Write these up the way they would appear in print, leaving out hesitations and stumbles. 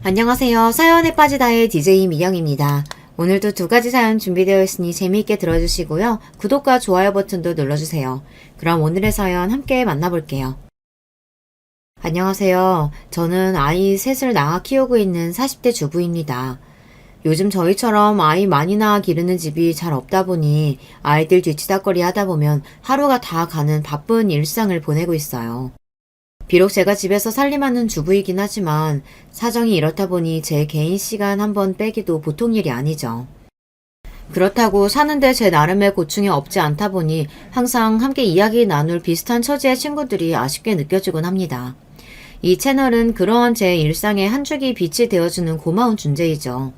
안녕하세요. 사연에 빠지다의 DJ 미경입니다. 오늘도 두 가지 사연 준비되어 있으니 재미있게 들어주시고요. 구독과 좋아요 버튼도 눌러주세요. 그럼 오늘의 사연 함께 만나볼게요. 안녕하세요. 저는 아이 셋을 낳아 키우고 있는 40대 주부입니다. 요즘 저희처럼 아이 많이 낳아 기르는 집이 잘 없다 보니 아이들 뒤치다꺼리 하다 보면 하루가 다 가는 바쁜 일상을 보내고 있어요. 비록 제가 집에서 살림하는 주부이긴 하지만 사정이 이렇다 보니 제 개인 시간 한번 빼기도 보통 일이 아니죠. 그렇다고 사는데 제 나름의 고충이 없지 않다 보니 항상 함께 이야기 나눌 비슷한 처지의 친구들이 아쉽게 느껴지곤 합니다. 이 채널은 그러한 제 일상의 한 줄기 빛이 되어주는 고마운 존재이죠.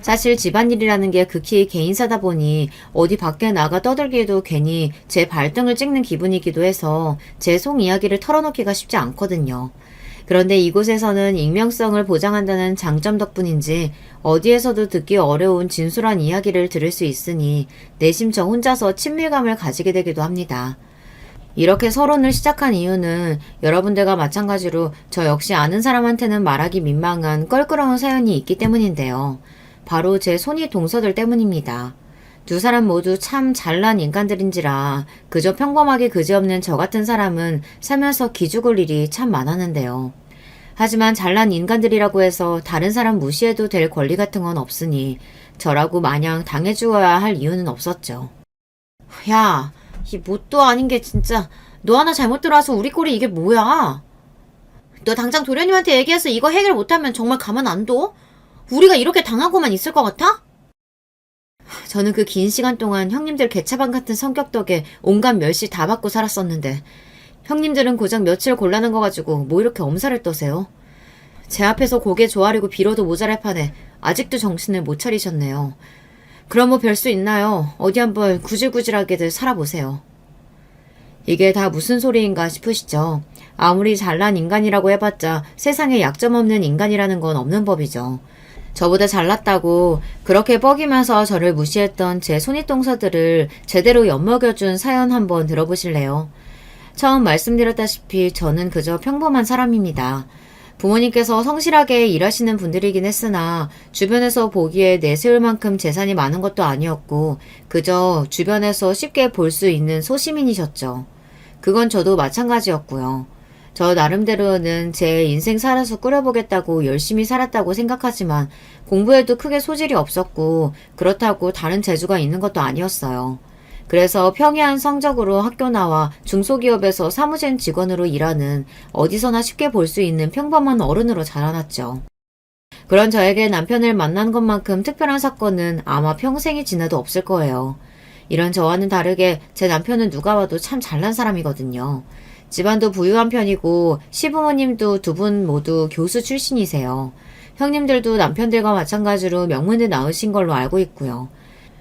사실 집안일이라는 게 극히 개인사다 보니 어디 밖에 나가 떠들기에도 괜히 제 발등을 찍는 기분이기도 해서 제 속 이야기를 털어놓기가 쉽지 않거든요. 그런데 이곳에서는 익명성을 보장한다는 장점 덕분인지 어디에서도 듣기 어려운 진솔한 이야기를 들을 수 있으니 내심 저 혼자서 친밀감을 가지게 되기도 합니다. 이렇게 서론을 시작한 이유는 여러분들과 마찬가지로 저 역시 아는 사람한테는 말하기 민망한 껄끄러운 사연이 있기 때문인데요. 바로 제 손이 동서들 때문입니다. 두 사람 모두 참 잘난 인간들인지라 그저 평범하게 그지없는 저 같은 사람은 살면서 기죽을 일이 참 많았는데요. 하지만 잘난 인간들이라고 해서 다른 사람 무시해도 될 권리 같은 건 없으니 저라고 마냥 당해주어야 할 이유는 없었죠. 야, 이 뭣도 아닌 게 진짜 너 하나 잘못 들어와서 우리 꼴이 이게 뭐야? 너 당장 도련님한테 얘기해서 이거 해결 못하면 정말 가만 안 둬? 우리가 이렇게 당하고만 있을 것 같아? 저는 그 긴 시간 동안 형님들 개차반 같은 성격 덕에 온갖 멸시 다 받고 살았었는데 형님들은 고작 며칠 곤란한 거 가지고 뭐 이렇게 엄살을 떠세요? 제 앞에서 고개 조아리고 빌어도 모자랄 판에 아직도 정신을 못 차리셨네요. 그럼 뭐 별 수 있나요? 어디 한번 구질구질하게들 살아보세요. 이게 다 무슨 소리인가 싶으시죠? 아무리 잘난 인간이라고 해봤자 세상에 약점 없는 인간이라는 건 없는 법이죠. 저보다 잘났다고 그렇게 뻐기면서 저를 무시했던 제 손윗동서들을 제대로 엿먹여준 사연 한번 들어보실래요? 처음 말씀드렸다시피 저는 그저 평범한 사람입니다. 부모님께서 성실하게 일하시는 분들이긴 했으나 주변에서 보기에 내세울 만큼 재산이 많은 것도 아니었고 그저 주변에서 쉽게 볼 수 있는 소시민이셨죠. 그건 저도 마찬가지였고요. 저 나름대로는 제 인생 살아서 꾸려보겠다고 열심히 살았다고 생각하지만 공부에도 크게 소질이 없었고 그렇다고 다른 재주가 있는 것도 아니었어요. 그래서 평이한 성적으로 학교 나와 중소기업에서 사무직 직원으로 일하는 어디서나 쉽게 볼 수 있는 평범한 어른으로 자라났죠. 그런 저에게 남편을 만난 것만큼 특별한 사건은 아마 평생이 지나도 없을 거예요. 이런 저와는 다르게 제 남편은 누가 봐도 참 잘난 사람이거든요. 집안도 부유한 편이고 시부모님도 두 분 모두 교수 출신이세요. 형님들도 남편들과 마찬가지로 명문대 나오신 걸로 알고 있고요.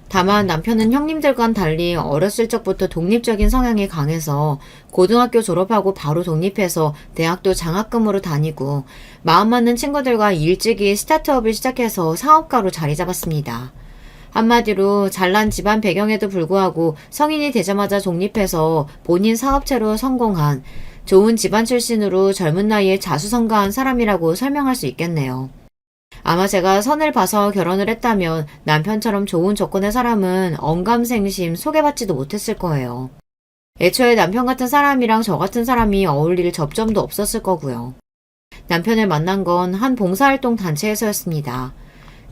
다만 남편은 형님들과는 달리 어렸을 적부터 독립적인 성향이 강해서 고등학교 졸업하고 바로 독립해서 대학도 장학금으로 다니고 마음 맞는 친구들과 일찍이 스타트업을 시작해서 사업가로 자리 잡았습니다. 한마디로 잘난 집안 배경에도 불구하고 성인이 되자마자 독립해서 본인 사업체로 성공한 좋은 집안 출신으로 젊은 나이에 자수성가한 사람이라고 설명할 수 있겠네요. 아마 제가 선을 봐서 결혼을 했다면 남편처럼 좋은 조건의 사람은 언감생심 소개받지도 못했을 거예요. 애초에 남편 같은 사람이랑 저 같은 사람이 어울릴 접점도 없었을 거고요. 남편을 만난 건 한 봉사활동 단체에서였습니다.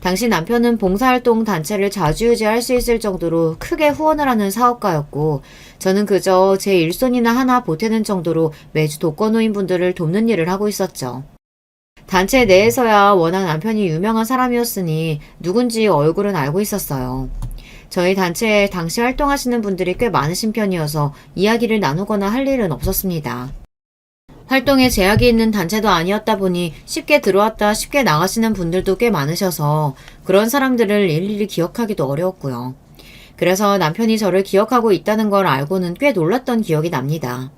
당시 남편은 봉사활동 단체를 좌지우지할 수 있을 정도로 크게 후원을 하는 사업가였고 저는 그저 제 일손이나 하나 보태는 정도로 매주 독거노인분들을 돕는 일을 하고 있었죠. 단체 내에서야 워낙 남편이 유명한 사람이었으니 누군지 얼굴은 알고 있었어요. 저희 단체에 당시 활동하시는 분들이 꽤 많으신 편이어서 이야기를 나누거나 할 일은 없었습니다. 활동에 제약이 있는 단체도 아니었다 보니 쉽게 들어왔다 쉽게 나가시는 분들도 꽤 많으셔서 그런 사람들을 일일이 기억하기도 어려웠고요. 그래서 남편이 저를 기억하고 있다는 걸 알고는 꽤 놀랐던 기억이 납니다.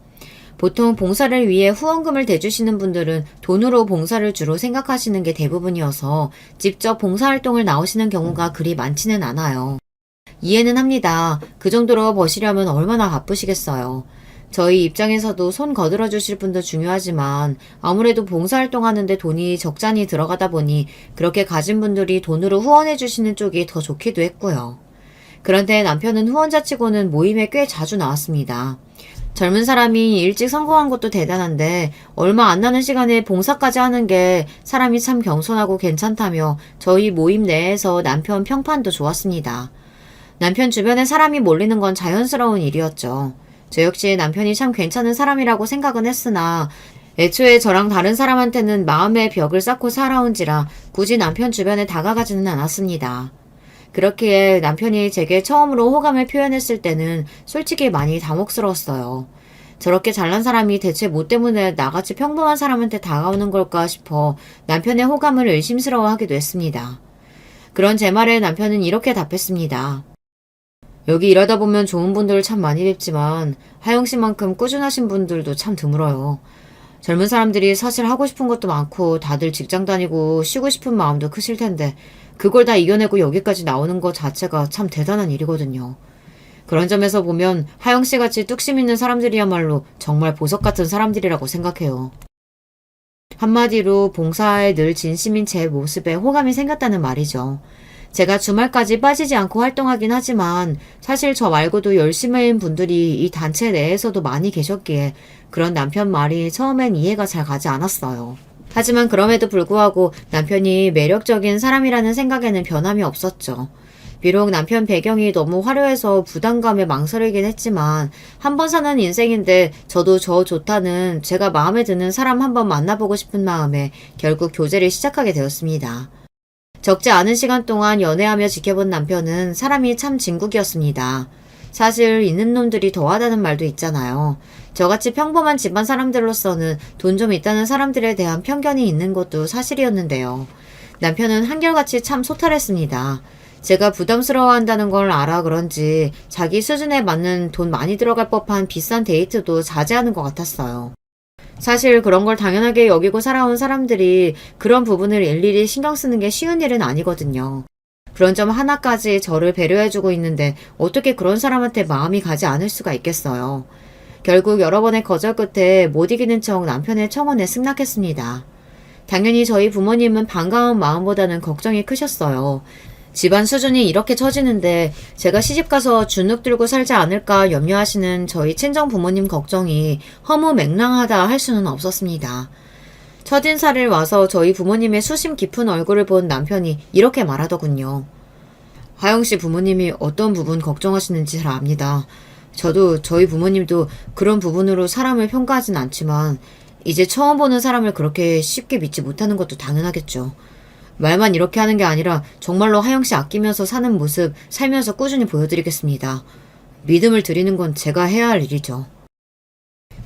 보통 봉사를 위해 후원금을 대주시는 분들은 돈으로 봉사를 주로 생각하시는 게 대부분이어서 직접 봉사활동을 나오시는 경우가 그리 많지는 않아요. 이해는 합니다. 그 정도로 버시려면 얼마나 바쁘시겠어요. 저희 입장에서도 손 거들어 주실 분도 중요하지만 아무래도 봉사활동 하는데 돈이 적잖이 들어가다 보니 그렇게 가진 분들이 돈으로 후원해 주시는 쪽이 더 좋기도 했고요. 그런데 남편은 후원자 치고는 모임에 꽤 자주 나왔습니다. 젊은 사람이 일찍 성공한 것도 대단한데 얼마 안 나는 시간에 봉사까지 하는 게 사람이 참 겸손하고 괜찮다며 저희 모임 내에서 남편 평판도 좋았습니다. 남편 주변에 사람이 몰리는 건 자연스러운 일이었죠. 저 역시 남편이 참 괜찮은 사람이라고 생각은 했으나 애초에 저랑 다른 사람한테는 마음의 벽을 쌓고 살아온지라 굳이 남편 주변에 다가가지는 않았습니다. 그렇기에 남편이 제게 처음으로 호감을 표현했을 때는 솔직히 많이 당혹스러웠어요. 저렇게 잘난 사람이 대체 뭐 때문에 나같이 평범한 사람한테 다가오는 걸까 싶어 남편의 호감을 의심스러워하기도 했습니다. 그런 제 말에 남편은 이렇게 답했습니다. 여기 일하다 보면 좋은 분들을 참 많이 뵙지만 하영 씨만큼 꾸준하신 분들도 참 드물어요. 젊은 사람들이 사실 하고 싶은 것도 많고 다들 직장 다니고 쉬고 싶은 마음도 크실 텐데 그걸 다 이겨내고 여기까지 나오는 것 자체가 참 대단한 일이거든요. 그런 점에서 보면 하영 씨같이 뚝심 있는 사람들이야말로 정말 보석 같은 사람들이라고 생각해요. 한마디로 봉사에 늘 진심인 제 모습에 호감이 생겼다는 말이죠. 제가 주말까지 빠지지 않고 활동하긴 하지만 사실 저 말고도 열심히인 분들이 이 단체 내에서도 많이 계셨기에 그런 남편 말이 처음엔 이해가 잘 가지 않았어요. 하지만 그럼에도 불구하고 남편이 매력적인 사람이라는 생각에는 변함이 없었죠. 비록 남편 배경이 너무 화려해서 부담감에 망설이긴 했지만 한 번 사는 인생인데 저도 저 좋다는 제가 마음에 드는 사람 한번 만나보고 싶은 마음에 결국 교제를 시작하게 되었습니다. 적지 않은 시간 동안 연애하며 지켜본 남편은 사람이 참 진국이었습니다. 사실 있는 놈들이 더하다는 말도 있잖아요. 저같이 평범한 집안 사람들로서는 돈 좀 있다는 사람들에 대한 편견이 있는 것도 사실이었는데요. 남편은 한결같이 참 소탈했습니다. 제가 부담스러워한다는 걸 알아 그런지 자기 수준에 맞는 돈 많이 들어갈 법한 비싼 데이트도 자제하는 것 같았어요. 사실 그런 걸 당연하게 여기고 살아온 사람들이 그런 부분을 일일이 신경 쓰는 게 쉬운 일은 아니거든요. 그런 점 하나까지 저를 배려해주고 있는데 어떻게 그런 사람한테 마음이 가지 않을 수가 있겠어요. 결국 여러 번의 거절 끝에 못 이기는 척 남편의 청혼에 승낙했습니다. 당연히 저희 부모님은 반가운 마음보다는 걱정이 크셨어요. 집안 수준이 이렇게 처지는데 제가 시집가서 주눅 들고 살지 않을까 염려하시는 저희 친정 부모님 걱정이 허무맹랑하다 할 수는 없었습니다. 첫인사를 와서 저희 부모님의 수심 깊은 얼굴을 본 남편이 이렇게 말하더군요. 하영씨 부모님이 어떤 부분 걱정하시는지 잘 압니다. 저도 저희 부모님도 그런 부분으로 사람을 평가하진 않지만 이제 처음 보는 사람을 그렇게 쉽게 믿지 못하는 것도 당연하겠죠. 말만 이렇게 하는 게 아니라 정말로 하영씨 아끼면서 사는 모습 살면서 꾸준히 보여드리겠습니다. 믿음을 드리는 건 제가 해야 할 일이죠.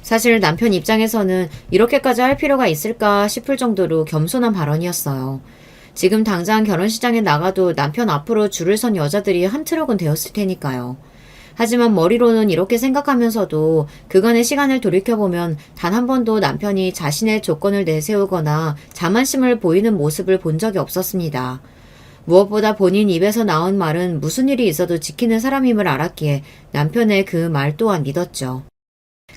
사실 남편 입장에서는 이렇게까지 할 필요가 있을까 싶을 정도로 겸손한 발언이었어요. 지금 당장 결혼식장에 나가도 남편 앞으로 줄을 선 여자들이 한 트럭은 되었을 테니까요. 하지만 머리로는 이렇게 생각하면서도 그간의 시간을 돌이켜보면 단 한 번도 남편이 자신의 조건을 내세우거나 자만심을 보이는 모습을 본 적이 없었습니다. 무엇보다 본인 입에서 나온 말은 무슨 일이 있어도 지키는 사람임을 알았기에 남편의 그 말 또한 믿었죠.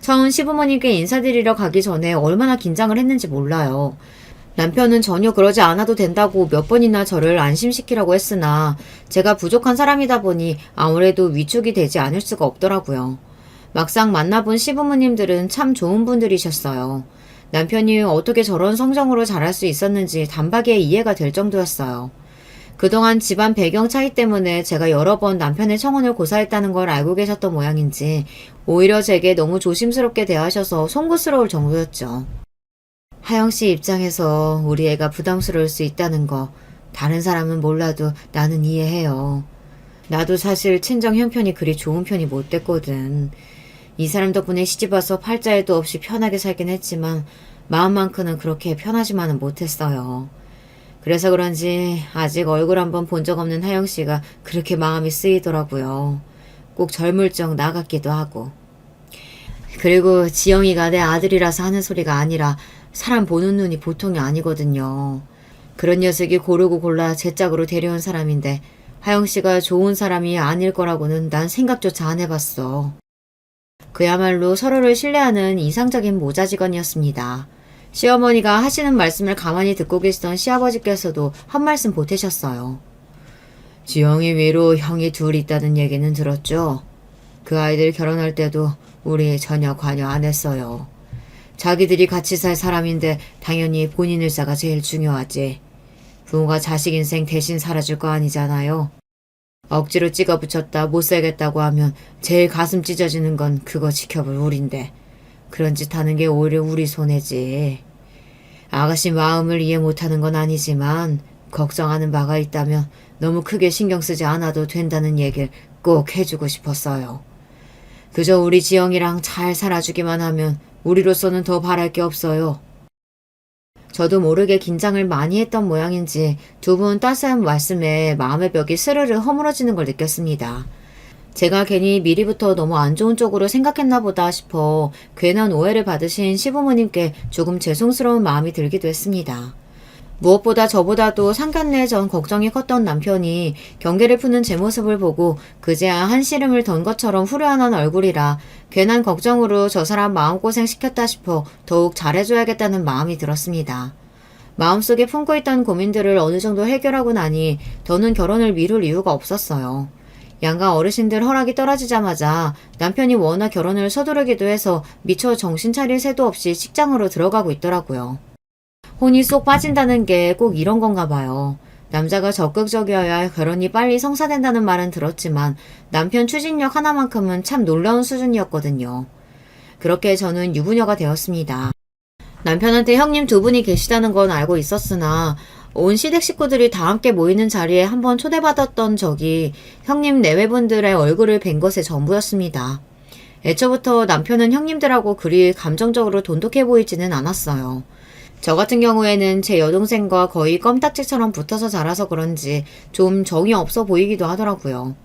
처음 시부모님께 인사드리러 가기 전에 얼마나 긴장을 했는지 몰라요. 남편은 전혀 그러지 않아도 된다고 몇 번이나 저를 안심시키려고 했으나 제가 부족한 사람이다 보니 아무래도 위축이 되지 않을 수가 없더라고요. 막상 만나본 시부모님들은 참 좋은 분들이셨어요. 남편이 어떻게 저런 성정으로 자랄 수 있었는지 단박에 이해가 될 정도였어요. 그동안 집안 배경 차이 때문에 제가 여러 번 남편의 청혼을 고사했다는 걸 알고 계셨던 모양인지 오히려 제게 너무 조심스럽게 대하셔서 송구스러울 정도였죠. 하영씨 입장에서 우리 애가 부담스러울 수 있다는 거 다른 사람은 몰라도 나는 이해해요. 나도 사실 친정 형편이 그리 좋은 편이 못 됐거든. 이 사람 덕분에 시집와서 팔자에도 없이 편하게 살긴 했지만 마음만큼은 그렇게 편하지만은 못했어요. 그래서 그런지 아직 얼굴 한번 본 적 없는 하영씨가 그렇게 마음이 쓰이더라고요. 꼭 젊을 적 나같기도 하고. 그리고 지영이가 내 아들이라서 하는 소리가 아니라 사람 보는 눈이 보통이 아니거든요. 그런 녀석이 고르고 골라 제 짝으로 데려온 사람인데 하영씨가 좋은 사람이 아닐 거라고는 난 생각조차 안 해봤어. 그야말로 서로를 신뢰하는 이상적인 모자 직원이었습니다. 시어머니가 하시는 말씀을 가만히 듣고 계시던 시아버지께서도 한 말씀 보태셨어요. 지영이 위로 형이 둘 있다는 얘기는 들었죠? 그 아이들 결혼할 때도 우리 전혀 관여 안 했어요. 자기들이 같이 살 사람인데 당연히 본인 일사가 제일 중요하지. 부모가 자식 인생 대신 살아줄 거 아니잖아요. 억지로 찍어 붙였다 못 살겠다고 하면 제일 가슴 찢어지는 건 그거 지켜볼 우린데 그런 짓 하는 게 오히려 우리 손해지. 아가씨 마음을 이해 못하는 건 아니지만 걱정하는 바가 있다면 너무 크게 신경 쓰지 않아도 된다는 얘기를 꼭 해주고 싶었어요. 그저 우리 지영이랑 잘 살아주기만 하면 우리로서는 더 바랄 게 없어요. 저도 모르게 긴장을 많이 했던 모양인지 두 분 따스한 말씀에 마음의 벽이 스르르 허물어지는 걸 느꼈습니다. 제가 괜히 미리부터 너무 안 좋은 쪽으로 생각했나 보다 싶어 괜한 오해를 받으신 시부모님께 조금 죄송스러운 마음이 들기도 했습니다. 무엇보다 저보다도 상견례 전 걱정이 컸던 남편이 경계를 푸는 제 모습을 보고 그제야 한시름을 던 것처럼 후련한 얼굴이라 괜한 걱정으로 저 사람 마음고생 시켰다 싶어 더욱 잘해줘야겠다는 마음이 들었습니다. 마음속에 품고 있던 고민들을 어느 정도 해결하고 나니 더는 결혼을 미룰 이유가 없었어요. 양가 어르신들 허락이 떨어지자마자 남편이 워낙 결혼을 서두르기도 해서 미처 정신 차릴 새도 없이 직장으로 들어가고 있더라고요. 혼이 쏙 빠진다는 게 꼭 이런 건가 봐요. 남자가 적극적이어야 결혼이 빨리 성사된다는 말은 들었지만 남편 추진력 하나만큼은 참 놀라운 수준이었거든요. 그렇게 저는 유부녀가 되었습니다. 남편한테 형님 두 분이 계시다는 건 알고 있었으나 온 시댁 식구들이 다 함께 모이는 자리에 한번 초대받았던 적이 형님 내외분들의 얼굴을 뵌 것의 전부였습니다. 애초부터 남편은 형님들하고 그리 감정적으로 돈독해 보이지는 않았어요. 저 같은 경우에는 제 여동생과 거의 껌딱지처럼 붙어서 자라서 그런지 좀 정이 없어 보이기도 하더라고요.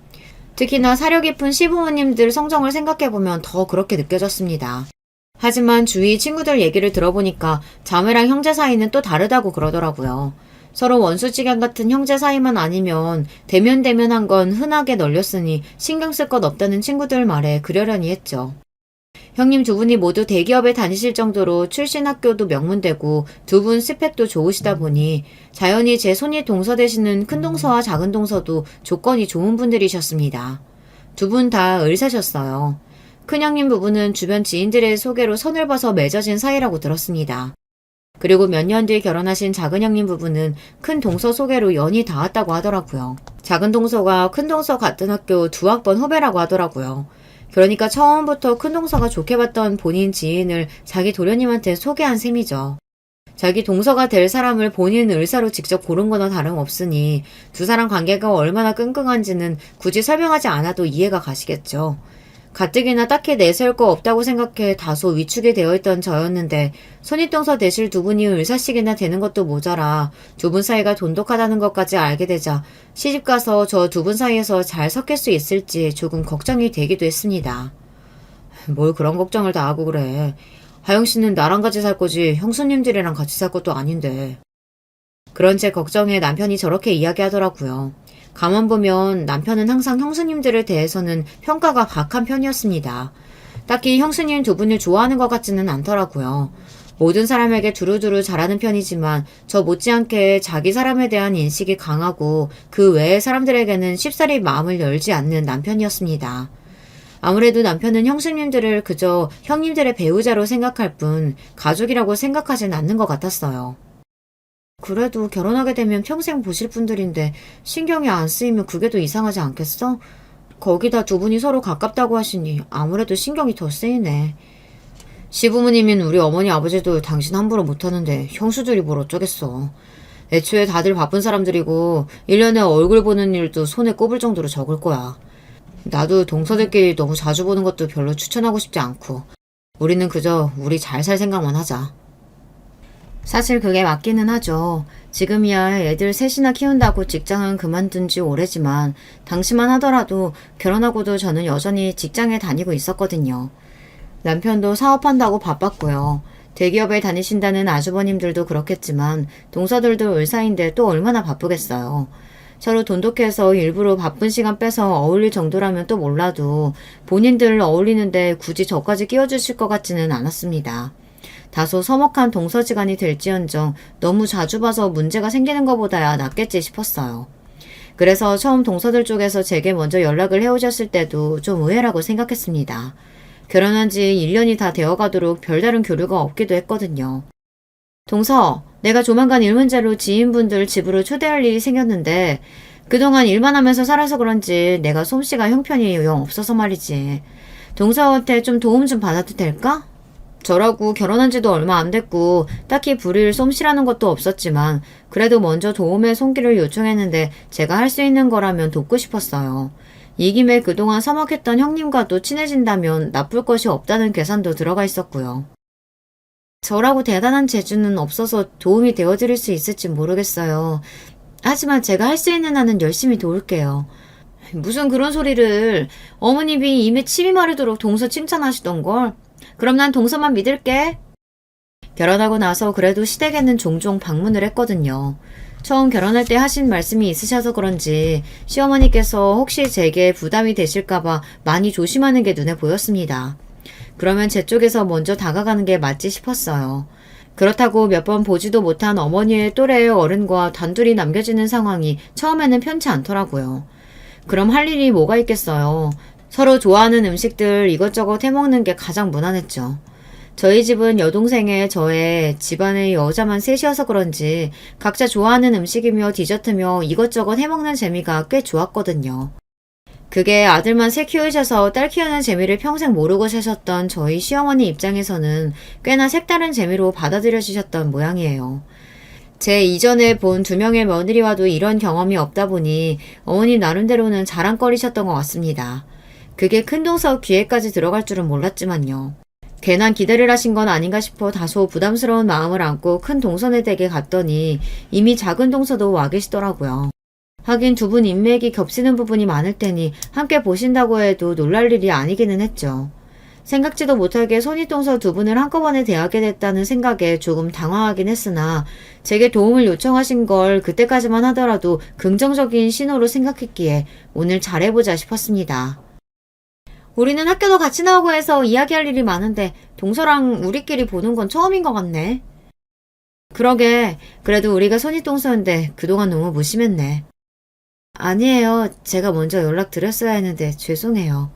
특히나 사려 깊은 시부모님들 성정을 생각해보면 더 그렇게 느껴졌습니다. 하지만 주위 친구들 얘기를 들어보니까 자매랑 형제 사이는 또 다르다고 그러더라고요. 서로 원수지간 같은 형제 사이만 아니면 대면대면한 건 흔하게 널렸으니 신경 쓸 것 없다는 친구들 말에 그러려니 했죠. 형님 두 분이 모두 대기업에 다니실 정도로 출신 학교도 명문되고 두 분 스펙도 좋으시다 보니 자연히 제 손이 동서되시는 큰 동서와 작은 동서도 조건이 좋은 분들이셨습니다. 두 분 다 의사셨어요. 큰형님 부부는 주변 지인들의 소개로 선을 봐서 맺어진 사이라고 들었습니다. 그리고 몇 년 뒤에 결혼하신 작은형님 부부는 큰 동서 소개로 연이 닿았다고 하더라고요. 작은 동서가 큰 동서 같은 학교 2학번 후배라고 하더라고요. 그러니까 처음부터 큰 동서가 좋게 봤던 본인 지인을 자기 도련님한테 소개한 셈이죠. 자기 동서가 될 사람을 본인 의사로 직접 고른 거나 다름없으니 두 사람 관계가 얼마나 끈끈한지는 굳이 설명하지 않아도 이해가 가시겠죠. 가뜩이나 딱히 내세울 거 없다고 생각해 다소 위축이 되어 있던 저였는데 손윗동서 되실 두 분이 의사식이나 되는 것도 모자라 두 분 사이가 돈독하다는 것까지 알게 되자 시집가서 저 두 분 사이에서 잘 섞일 수 있을지 조금 걱정이 되기도 했습니다. 뭘 그런 걱정을 다 하고 그래. 하영씨는 나랑 같이 살 거지 형수님들이랑 같이 살 것도 아닌데. 그런 제 걱정에 남편이 저렇게 이야기하더라고요. 가만 보면 남편은 항상 형수님들에 대해서는 평가가 박한 편이었습니다. 딱히 형수님 두 분을 좋아하는 것 같지는 않더라고요. 모든 사람에게 두루두루 잘하는 편이지만 저 못지않게 자기 사람에 대한 인식이 강하고 그 외의 사람들에게는 쉽사리 마음을 열지 않는 남편이었습니다. 아무래도 남편은 형수님들을 그저 형님들의 배우자로 생각할 뿐 가족이라고 생각하진 않는 것 같았어요. 그래도 결혼하게 되면 평생 보실 분들인데 신경이 안 쓰이면 그게 더 이상하지 않겠어? 거기다 두 분이 서로 가깝다고 하시니 아무래도 신경이 더 쓰이네. 시부모님인 우리 어머니 아버지도 당신 함부로 못하는데 형수들이 뭘 어쩌겠어. 애초에 다들 바쁜 사람들이고 1년에 얼굴 보는 일도 손에 꼽을 정도로 적을 거야. 나도 동서들끼리 너무 자주 보는 것도 별로 추천하고 싶지 않고 우리는 그저 우리 잘 살 생각만 하자. 사실 그게 맞기는 하죠. 지금이야 애들 셋이나 키운다고 직장은 그만둔 지 오래지만 당시만 하더라도 결혼하고도 저는 여전히 직장에 다니고 있었거든요. 남편도 사업한다고 바빴고요. 대기업에 다니신다는 아주버님들도 그렇겠지만 동서들도 의사인데 또 얼마나 바쁘겠어요. 서로 돈독해서 일부러 바쁜 시간 빼서 어울릴 정도라면 또 몰라도 본인들 어울리는데 굳이 저까지 끼워주실 것 같지는 않았습니다. 다소 서먹한 동서지간이 될지언정 너무 자주 봐서 문제가 생기는 것보다야 낫겠지 싶었어요. 그래서 처음 동서들 쪽에서 제게 먼저 연락을 해오셨을 때도 좀 의외라고 생각했습니다. 결혼한 지 1년이 다 되어가도록 별다른 교류가 없기도 했거든요. 동서, 내가 조만간 일 문제로 지인분들 집으로 초대할 일이 생겼는데 그동안 일만 하면서 살아서 그런지 내가 솜씨가 형편이 영 없어서 말이지. 동서한테 좀 도움 좀 받아도 될까? 저라고 결혼한 지도 얼마 안 됐고 딱히 부릴 솜씨라는 것도 없었지만 그래도 먼저 도움의 손길을 요청했는데 제가 할 수 있는 거라면 돕고 싶었어요. 이 김에 그동안 서먹했던 형님과도 친해진다면 나쁠 것이 없다는 계산도 들어가 있었고요. 저라고 대단한 재주는 없어서 도움이 되어드릴 수 있을지 모르겠어요. 하지만 제가 할 수 있는 한은 열심히 도울게요. 무슨 그런 소리를. 어머님이 이미 침이 마르도록 동서 칭찬하시던걸. 그럼 난 동서만 믿을게. 결혼하고 나서 그래도 시댁에는 종종 방문을 했거든요. 처음 결혼할 때 하신 말씀이 있으셔서 그런지 시어머니께서 혹시 제게 부담이 되실까봐 많이 조심하는 게 눈에 보였습니다. 그러면 제 쪽에서 먼저 다가가는 게 맞지 싶었어요. 그렇다고 몇 번 보지도 못한 어머니의 또래의 어른과 단둘이 남겨지는 상황이 처음에는 편치 않더라고요. 그럼 할 일이 뭐가 있겠어요. 서로 좋아하는 음식들 이것저것 해먹는 게 가장 무난했죠. 저희 집은 여동생에 저에 집안에 여자만 셋이어서 그런지 각자 좋아하는 음식이며 디저트며 이것저것 해먹는 재미가 꽤 좋았거든요. 그게 아들만 셋 키우셔서 딸 키우는 재미를 평생 모르고 사셨던 저희 시어머니 입장에서는 꽤나 색다른 재미로 받아들여 주셨던 모양이에요. 제 이전에 본 2명의 며느리와도 이런 경험이 없다 보니 어머님 나름대로는 자랑거리셨던 것 같습니다. 그게 큰동서 귀에까지 들어갈 줄은 몰랐지만요. 괜한 기대를 하신 건 아닌가 싶어 다소 부담스러운 마음을 안고 큰 동서네 댁에 갔더니 이미 작은 동서도 와 계시더라고요. 하긴 두 분 인맥이 겹치는 부분이 많을 테니 함께 보신다고 해도 놀랄 일이 아니기는 했죠. 생각지도 못하게 손윗동서 두 분을 한꺼번에 대하게 됐다는 생각에 조금 당황하긴 했으나 제게 도움을 요청하신 걸 그때까지만 하더라도 긍정적인 신호로 생각했기에 오늘 잘해보자 싶었습니다. 우리는 학교도 같이 나오고 해서 이야기할 일이 많은데 동서랑 우리끼리 보는 건 처음인 것 같네. 그러게, 그래도 우리가 손윗동서인데 그동안 너무 무심했네. 아니에요. 제가 먼저 연락드렸어야 했는데 죄송해요.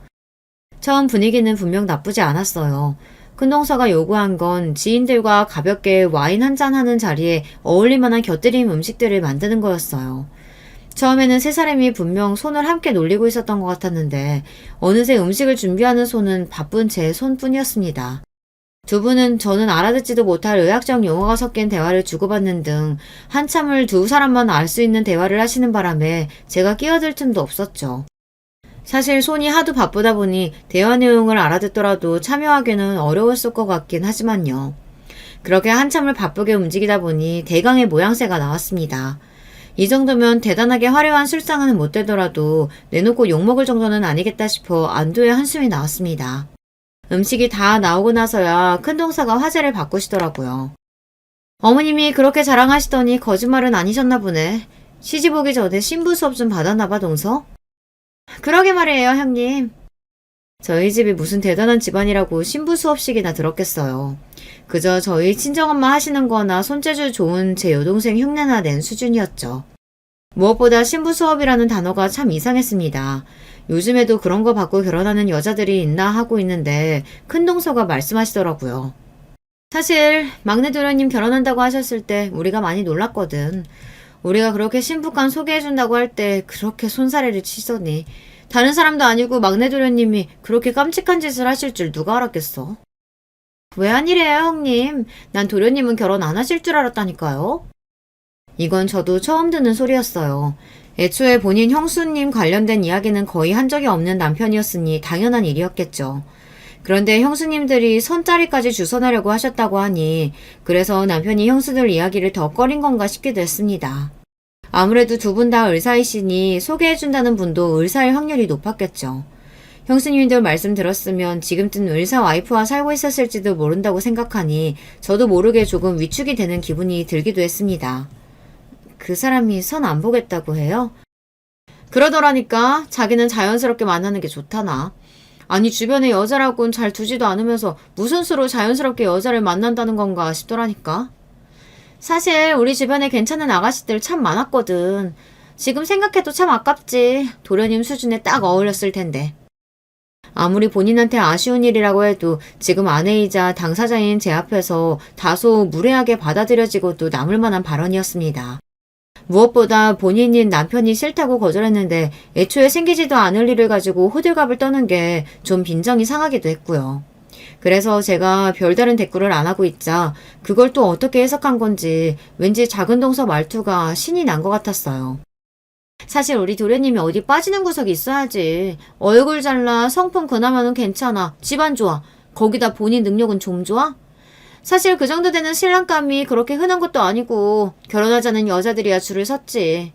처음 분위기는 분명 나쁘지 않았어요. 큰동서가 요구한 건 지인들과 가볍게 와인 한잔 하는 자리에 어울릴만한 곁들임 음식들을 만드는 거였어요. 처음에는 세 사람이 분명 손을 함께 놀리고 있었던 것 같았는데 어느새 음식을 준비하는 손은 바쁜 제 손뿐이었습니다. 두 분은 저는 알아듣지도 못할 의학적 용어가 섞인 대화를 주고받는 등 한참을 두 사람만 알 수 있는 대화를 하시는 바람에 제가 끼어들 틈도 없었죠. 사실 손이 하도 바쁘다 보니 대화 내용을 알아듣더라도 참여하기는 어려웠을 것 같긴 하지만요. 그렇게 한참을 바쁘게 움직이다 보니 대강의 모양새가 나왔습니다. 이 정도면 대단하게 화려한 술상은 못 되더라도 내놓고 욕먹을 정도는 아니겠다 싶어 안도의 한숨이 나왔습니다. 음식이 다 나오고 나서야 큰동서가 화제를 바꾸시더라고요. 어머님이 그렇게 자랑하시더니 거짓말은 아니셨나 보네. 시집 오기 전에 신부 수업 좀 받았나 봐, 동서? 그러게 말이에요, 형님. 저희 집이 무슨 대단한 집안이라고 신부 수업식이나 들었겠어요. 그저 저희 친정엄마 하시는 거나 손재주 좋은 제 여동생 흉내나 낸 수준이었죠. 무엇보다 신부 수업이라는 단어가 참 이상했습니다. 요즘에도 그런 거 받고 결혼하는 여자들이 있나 하고 있는데 큰동서가 말씀하시더라고요. 사실 막내 도련님 결혼한다고 하셨을 때 우리가 많이 놀랐거든. 우리가 그렇게 신부감 소개해준다고 할 때 그렇게 손사래를 치더니 다른 사람도 아니고 막내 도련님이 그렇게 깜찍한 짓을 하실 줄 누가 알았겠어. 왜 아니래요, 형님. 난 도련님은 결혼 안 하실 줄 알았다니까요. 이건 저도 처음 듣는 소리였어요. 애초에 본인 형수님 관련된 이야기는 거의 한 적이 없는 남편이었으니 당연한 일이었겠죠. 그런데 형수님들이 선자리까지 주선하려고 하셨다고 하니 그래서 남편이 형수들 이야기를 더 꺼린 건가 싶기도 했습니다. 아무래도 두 분 다 의사이시니 소개해준다는 분도 의사일 확률이 높았겠죠. 형수님들 말씀 들었으면 지금쯤 의사 와이프와 살고 있었을지도 모른다고 생각하니 저도 모르게 조금 위축이 되는 기분이 들기도 했습니다. 그 사람이 선 안 보겠다고 해요? 그러더라니까 자기는 자연스럽게 만나는 게 좋다나. 아니 주변에 여자라고는 잘 두지도 않으면서 무슨 수로 자연스럽게 여자를 만난다는 건가 싶더라니까. 사실 우리 주변에 괜찮은 아가씨들 참 많았거든. 지금 생각해도 참 아깝지. 도련님 수준에 딱 어울렸을 텐데. 아무리 본인한테 아쉬운 일이라고 해도 지금 아내이자 당사자인 제 앞에서 다소 무례하게 받아들여지고도 남을 만한 발언이었습니다. 무엇보다 본인인 남편이 싫다고 거절했는데 애초에 생기지도 않을 일을 가지고 호들갑을 떠는 게 좀 빈정이 상하기도 했고요. 그래서 제가 별다른 대꾸를 안 하고 있자 그걸 또 어떻게 해석한 건지 왠지 작은 동서 말투가 신이 난 것 같았어요. 사실 우리 도련님이 어디 빠지는 구석이 있어야지. 얼굴 잘나, 성품 그나마는 괜찮아, 집안 좋아, 거기다 본인 능력은 좀 좋아? 사실 그 정도 되는 신랑감이 그렇게 흔한 것도 아니고 결혼하자는 여자들이야 줄을 섰지.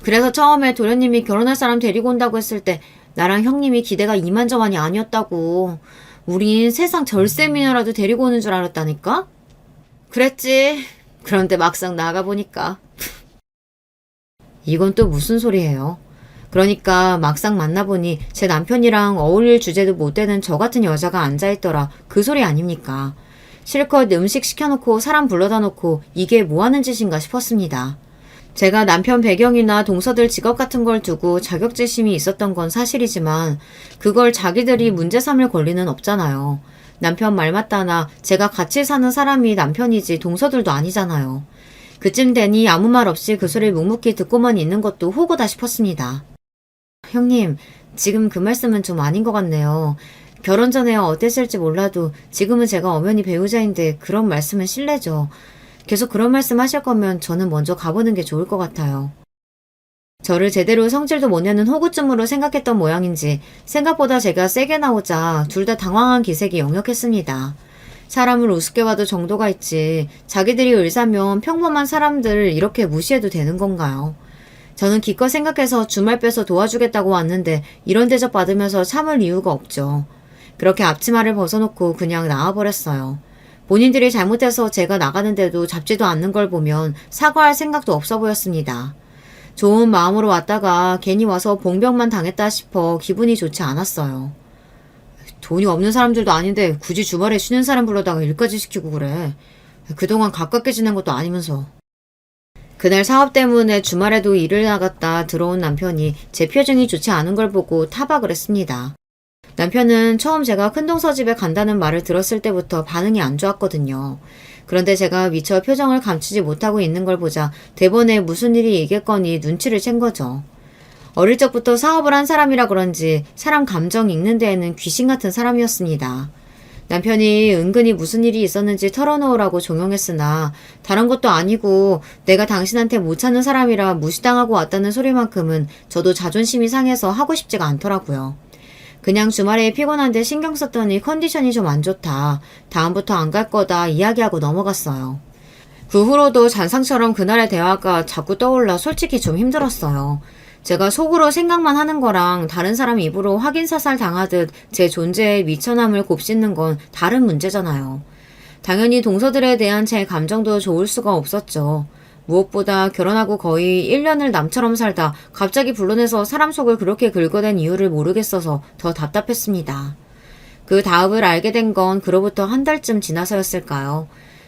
그래서 처음에 도련님이 결혼할 사람 데리고 온다고 했을 때 나랑 형님이 기대가 이만저만이 아니었다고. 우린 세상 절세미녀라도 데리고 오는 줄 알았다니까? 그랬지. 그런데 막상 나가보니까 이건 또 무슨 소리예요? 그러니까 막상 만나보니 제 남편이랑 어울릴 주제도 못 되는 저 같은 여자가 앉아있더라. 그 소리 아닙니까? 실컷 음식 시켜놓고 사람 불러다 놓고 이게 뭐 하는 짓인가 싶었습니다. 제가 남편 배경이나 동서들 직업 같은 걸 두고 자격지심이 있었던 건 사실이지만 그걸 자기들이 문제 삼을 권리는 없잖아요. 남편 말 맞다나 제가 같이 사는 사람이 남편이지 동서들도 아니잖아요. 그쯤 되니 아무 말 없이 그 소리를 묵묵히 듣고만 있는 것도 호구다 싶었습니다. 형님, 지금 그 말씀은 좀 아닌 것 같네요. 결혼 전에야 어땠을지 몰라도 지금은 제가 엄연히 배우자인데 그런 말씀은 실례죠. 계속 그런 말씀 하실 거면 저는 먼저 가보는 게 좋을 것 같아요. 저를 제대로 성질도 못 내는 호구쯤으로 생각했던 모양인지 생각보다 제가 세게 나오자 둘 다 당황한 기색이 역력했습니다. 사람을 우습게 봐도 정도가 있지 자기들이 의사면 평범한 사람들 이렇게 무시해도 되는 건가요? 저는 기껏 생각해서 주말 빼서 도와주겠다고 왔는데 이런 대접 받으면서 참을 이유가 없죠. 그렇게 앞치마를 벗어놓고 그냥 나와버렸어요. 본인들이 잘못해서 제가 나가는데도 잡지도 않는 걸 보면 사과할 생각도 없어 보였습니다. 좋은 마음으로 왔다가 괜히 와서 봉병만 당했다 싶어 기분이 좋지 않았어요. 돈이 없는 사람들도 아닌데 굳이 주말에 쉬는 사람 불러다가 일까지 시키고 그래. 그동안 가깝게 지낸 것도 아니면서. 그날 사업 때문에 주말에도 일을 나갔다 들어온 남편이 제 표정이 좋지 않은 걸 보고 타박을 했습니다. 남편은 처음 제가 큰동서 집에 간다는 말을 들었을 때부터 반응이 안 좋았거든요. 그런데 제가 미처 표정을 감추지 못하고 있는 걸 보자 대번에 무슨 일이 있겠거니 눈치를 챈 거죠. 어릴 적부터 사업을 한 사람이라 그런지 사람 감정 읽는 데에는 귀신 같은 사람이었습니다. 남편이 은근히 무슨 일이 있었는지 털어놓으라고 종용했으나 다른 것도 아니고 내가 당신한테 못 찾는 사람이라 무시당하고 왔다는 소리만큼은 저도 자존심이 상해서 하고 싶지가 않더라고요. 그냥 주말에 피곤한데 신경 썼더니 컨디션이 좀 안 좋다. 다음부터 안 갈 거다 이야기하고 넘어갔어요. 그 후로도 잔상처럼 그날의 대화가 자꾸 떠올라 솔직히 좀 힘들었어요. 제가 속으로 생각만 하는 거랑 다른 사람 입으로 확인사살 당하듯 제 존재에 미천함을 곱씹는 건 다른 문제잖아요. 당연히 동서들에 대한 제 감정도 좋을 수가 없었죠. 무엇보다 결혼하고 거의 1년을 남처럼 살다 갑자기 불러내서 사람 속을 그렇게 긁어댄 이유를 모르겠어서 더 답답했습니다. 그 다음을 알게 된 건 그로부터 한 달쯤 지나서였을까요?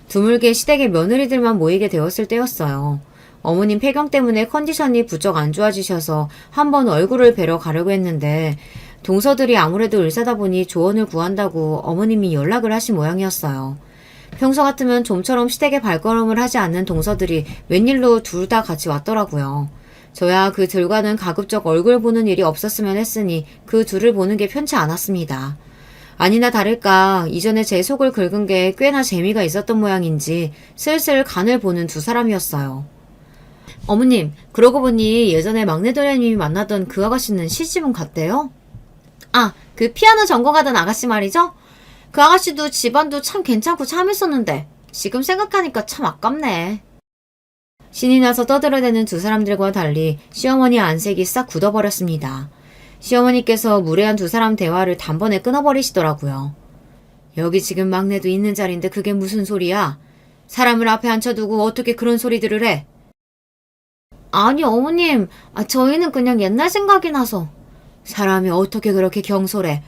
드물게 시댁의 며느리들만 모이게 되었을 때였어요. 어머님 폐경 때문에 컨디션이 부쩍 안 좋아지셔서 한번 얼굴을 뵈러 가려고 했는데 동서들이 아무래도 의사다 보니 조언을 구한다고 어머님이 연락을 하신 모양이었어요. 평소 같으면 좀처럼 시댁에 발걸음을 하지 않는 동서들이 웬일로 둘 다 같이 왔더라고요. 저야 그 들과는 가급적 얼굴 보는 일이 없었으면 했으니 그 둘을 보는 게 편치 않았습니다. 아니나 다를까 이전에 제 속을 긁은 게 꽤나 재미가 있었던 모양인지 슬슬 간을 보는 두 사람이었어요. 어머님, 그러고 보니 예전에 막내 도련님이 만나던 그 아가씨는 시집은 갔대요? 아, 그 피아노 전공하던 아가씨 말이죠? 그 아가씨도 집안도 참 괜찮고 참했었는데 지금 생각하니까 참 아깝네. 신이 나서 떠들어대는 두 사람들과 달리 시어머니 안색이 싹 굳어버렸습니다. 시어머니께서 무례한 두 사람 대화를 단번에 끊어버리시더라고요. 여기 지금 막내도 있는 자리인데 그게 무슨 소리야? 사람을 앞에 앉혀두고 어떻게 그런 소리들을 해? 아니, 어머님. 저희는 그냥 옛날 생각이 나서. 사람이 어떻게 그렇게 경솔해.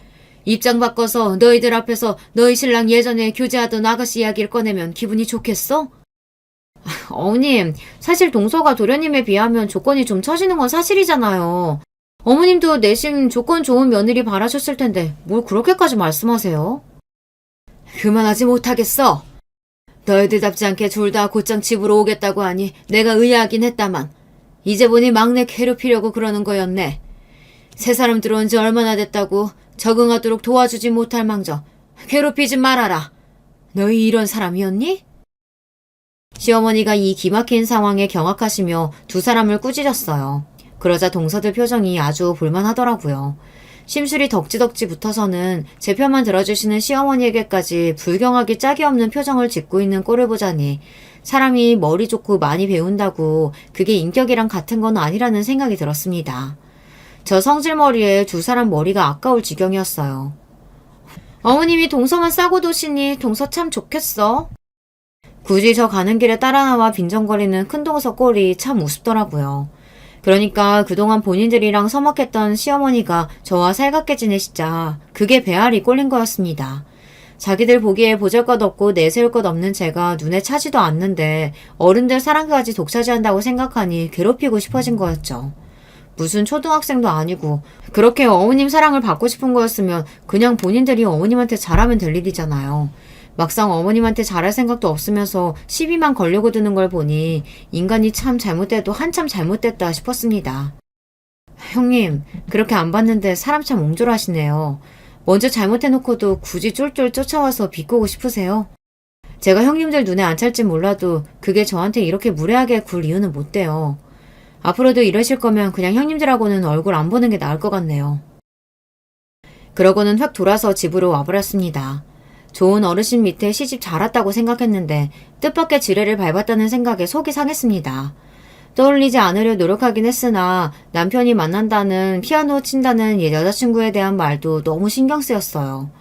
입장 바꿔서 너희들 앞에서 너희 신랑 예전에 교제하던 아가씨 이야기를 꺼내면 기분이 좋겠어? 어머님, 사실 동서가 도련님에 비하면 조건이 좀 처지는 건 사실이잖아요. 어머님도 내심 조건 좋은 며느리 바라셨을 텐데 뭘 그렇게까지 말씀하세요? 그만하지 못하겠어. 너희들답지 않게 둘 다 곧장 집으로 오겠다고 하니 내가 의아하긴 했다만 이제 보니 막내 괴롭히려고 그러는 거였네. 새 사람 들어온 지 얼마나 됐다고 적응하도록 도와주지 못할 망정 괴롭히지 말아라. 너희 이런 사람이었니? 시어머니가 이 기막힌 상황에 경악하시며 두 사람을 꾸짖었어요. 그러자 동서들 표정이 아주 볼만하더라고요. 심술이 덕지덕지 붙어서는 제 편만 들어주시는 시어머니에게까지 불경하기 짝이 없는 표정을 짓고 있는 꼴을 보자니 사람이 머리 좋고 많이 배운다고 그게 인격이랑 같은 건 아니라는 생각이 들었습니다. 저 성질머리에 두 사람 머리가 아까울 지경이었어요. 어머님이 동서만 싸고 도시니 동서 참 좋겠어. 굳이 저 가는 길에 따라 나와 빈정거리는 큰 동서 꼴이 참 우습더라고요. 그러니까 그동안 본인들이랑 서먹했던 시어머니가 저와 살갑게 지내시자 그게 배알이 꼴린 거였습니다. 자기들 보기에 보잘것없고 내세울 것 없는 제가 눈에 차지도 않는데 어른들 사랑까지 독차지한다고 생각하니 괴롭히고 싶어진 거였죠. 무슨 초등학생도 아니고 그렇게 어머님 사랑을 받고 싶은 거였으면 그냥 본인들이 어머님한테 잘하면 될 일이잖아요. 막상 어머님한테 잘할 생각도 없으면서 시비만 걸려고 드는 걸 보니 인간이 참 잘못돼도 한참 잘못됐다 싶었습니다. 형님, 그렇게 안 봤는데 사람 참 옹졸하시네요. 먼저 잘못해놓고도 굳이 쫄쫄 쫓아와서 비꼬고 싶으세요? 제가 형님들 눈에 안 찰지 몰라도 그게 저한테 이렇게 무례하게 굴 이유는 못 돼요. 앞으로도 이러실 거면 그냥 형님들하고는 얼굴 안 보는 게 나을 것 같네요. 그러고는 확 돌아서 집으로 와버렸습니다. 좋은 어르신 밑에 시집 잘 왔다고 생각했는데 뜻밖의 지뢰를 밟았다는 생각에 속이 상했습니다. 떠올리지 않으려 노력하긴 했으나 남편이 만난다는 피아노 친다는 옛 여자친구에 대한 말도 너무 신경 쓰였어요.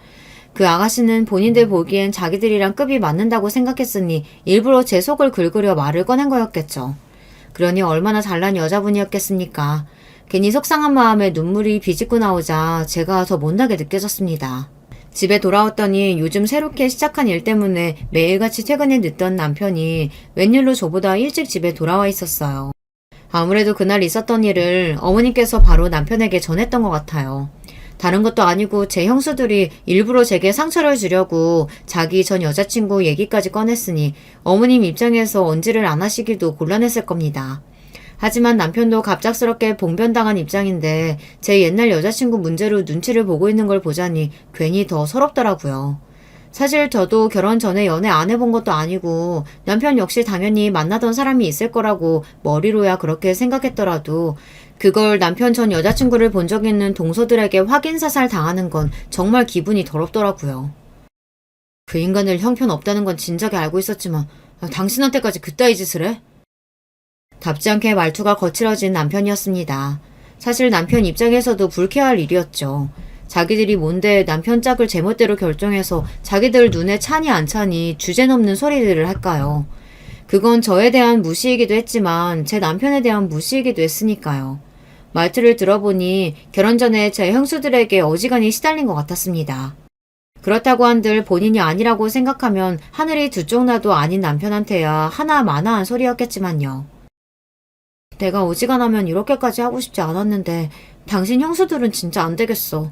그 아가씨는 본인들 보기엔 자기들이랑 급이 맞는다고 생각했으니 일부러 제 속을 긁으려 말을 꺼낸 거였겠죠. 그러니 얼마나 잘난 여자분이었겠습니까. 괜히 속상한 마음에 눈물이 비집고 나오자 제가 더 못나게 느껴졌습니다. 집에 돌아왔더니 요즘 새롭게 시작한 일 때문에 매일같이 퇴근에 늦던 남편이 웬일로 저보다 일찍 집에 돌아와 있었어요. 아무래도 그날 있었던 일을 어머님께서 바로 남편에게 전했던 것 같아요. 다른 것도 아니고 제 형수들이 일부러 제게 상처를 주려고 자기 전 여자친구 얘기까지 꺼냈으니 어머님 입장에서 언지를 안 하시기도 곤란했을 겁니다. 하지만 남편도 갑작스럽게 봉변당한 입장인데 제 옛날 여자친구 문제로 눈치를 보고 있는 걸 보자니 괜히 더 서럽더라고요. 사실 저도 결혼 전에 연애 안 해본 것도 아니고 남편 역시 당연히 만나던 사람이 있을 거라고 머리로야 그렇게 생각했더라도 그걸 남편 전 여자친구를 본 적 있는 동서들에게 확인사살 당하는 건 정말 기분이 더럽더라고요. 그 인간을 형편없다는 건 진작에 알고 있었지만 당신한테까지 그따위 짓을 해? 답지 않게 말투가 거칠어진 남편이었습니다. 사실 남편 입장에서도 불쾌할 일이었죠. 자기들이 뭔데 남편 짝을 제멋대로 결정해서 자기들 눈에 차니 안 차니 주제넘는 소리들을 할까요? 그건 저에 대한 무시이기도 했지만 제 남편에 대한 무시이기도 했으니까요. 말투를 들어보니 결혼 전에 제 형수들에게 어지간히 시달린 것 같았습니다. 그렇다고 한들 본인이 아니라고 생각하면 하늘이 두 쪽 나도 아닌 남편한테야 하나마나한 소리였겠지만요. 내가 어지간하면 이렇게까지 하고 싶지 않았는데 당신 형수들은 진짜 안 되겠어.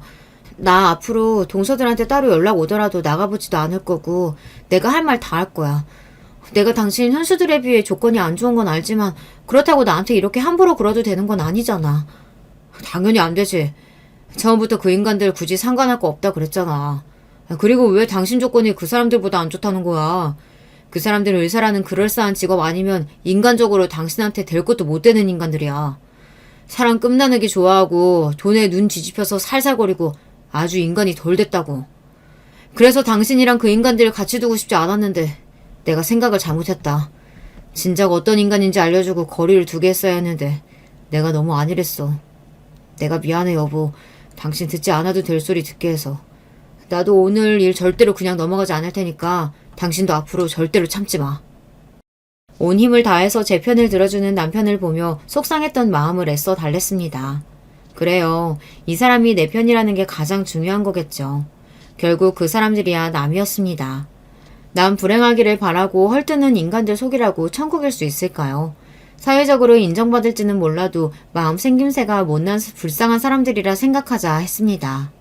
나 앞으로 동서들한테 따로 연락 오더라도 나가보지도 않을 거고 내가 할 말 다 할 거야. 내가 당신 현수들에 비해 조건이 안 좋은 건 알지만 그렇다고 나한테 이렇게 함부로 굴어도 되는 건 아니잖아. 당연히 안 되지. 처음부터 그 인간들 굳이 상관할 거 없다 그랬잖아. 그리고 왜 당신 조건이 그 사람들보다 안 좋다는 거야. 그 사람들은 의사라는 그럴싸한 직업 아니면 인간적으로 당신한테 될 것도 못 되는 인간들이야. 사람 끝나누기 좋아하고 돈에 눈 뒤집혀서 살살거리고 아주 인간이 덜 됐다고. 그래서 당신이랑 그 인간들을 같이 두고 싶지 않았는데 내가 생각을 잘못했다. 진작 어떤 인간인지 알려주고 거리를 두게 했어야 했는데 내가 너무 안일했어. 내가 미안해 여보. 당신 듣지 않아도 될 소리 듣게 해서. 나도 오늘 일 절대로 그냥 넘어가지 않을 테니까 당신도 앞으로 절대로 참지 마. 온 힘을 다해서 제 편을 들어주는 남편을 보며 속상했던 마음을 애써 달랬습니다. 그래요. 이 사람이 내 편이라는 게 가장 중요한 거겠죠. 결국 그 사람들이야 남이었습니다. 남 불행하기를 바라고 헐뜯는 인간들 속이라고 천국일 수 있을까요? 사회적으로 인정받을지는 몰라도 마음 생김새가 못난 불쌍한 사람들이라 생각하자 했습니다.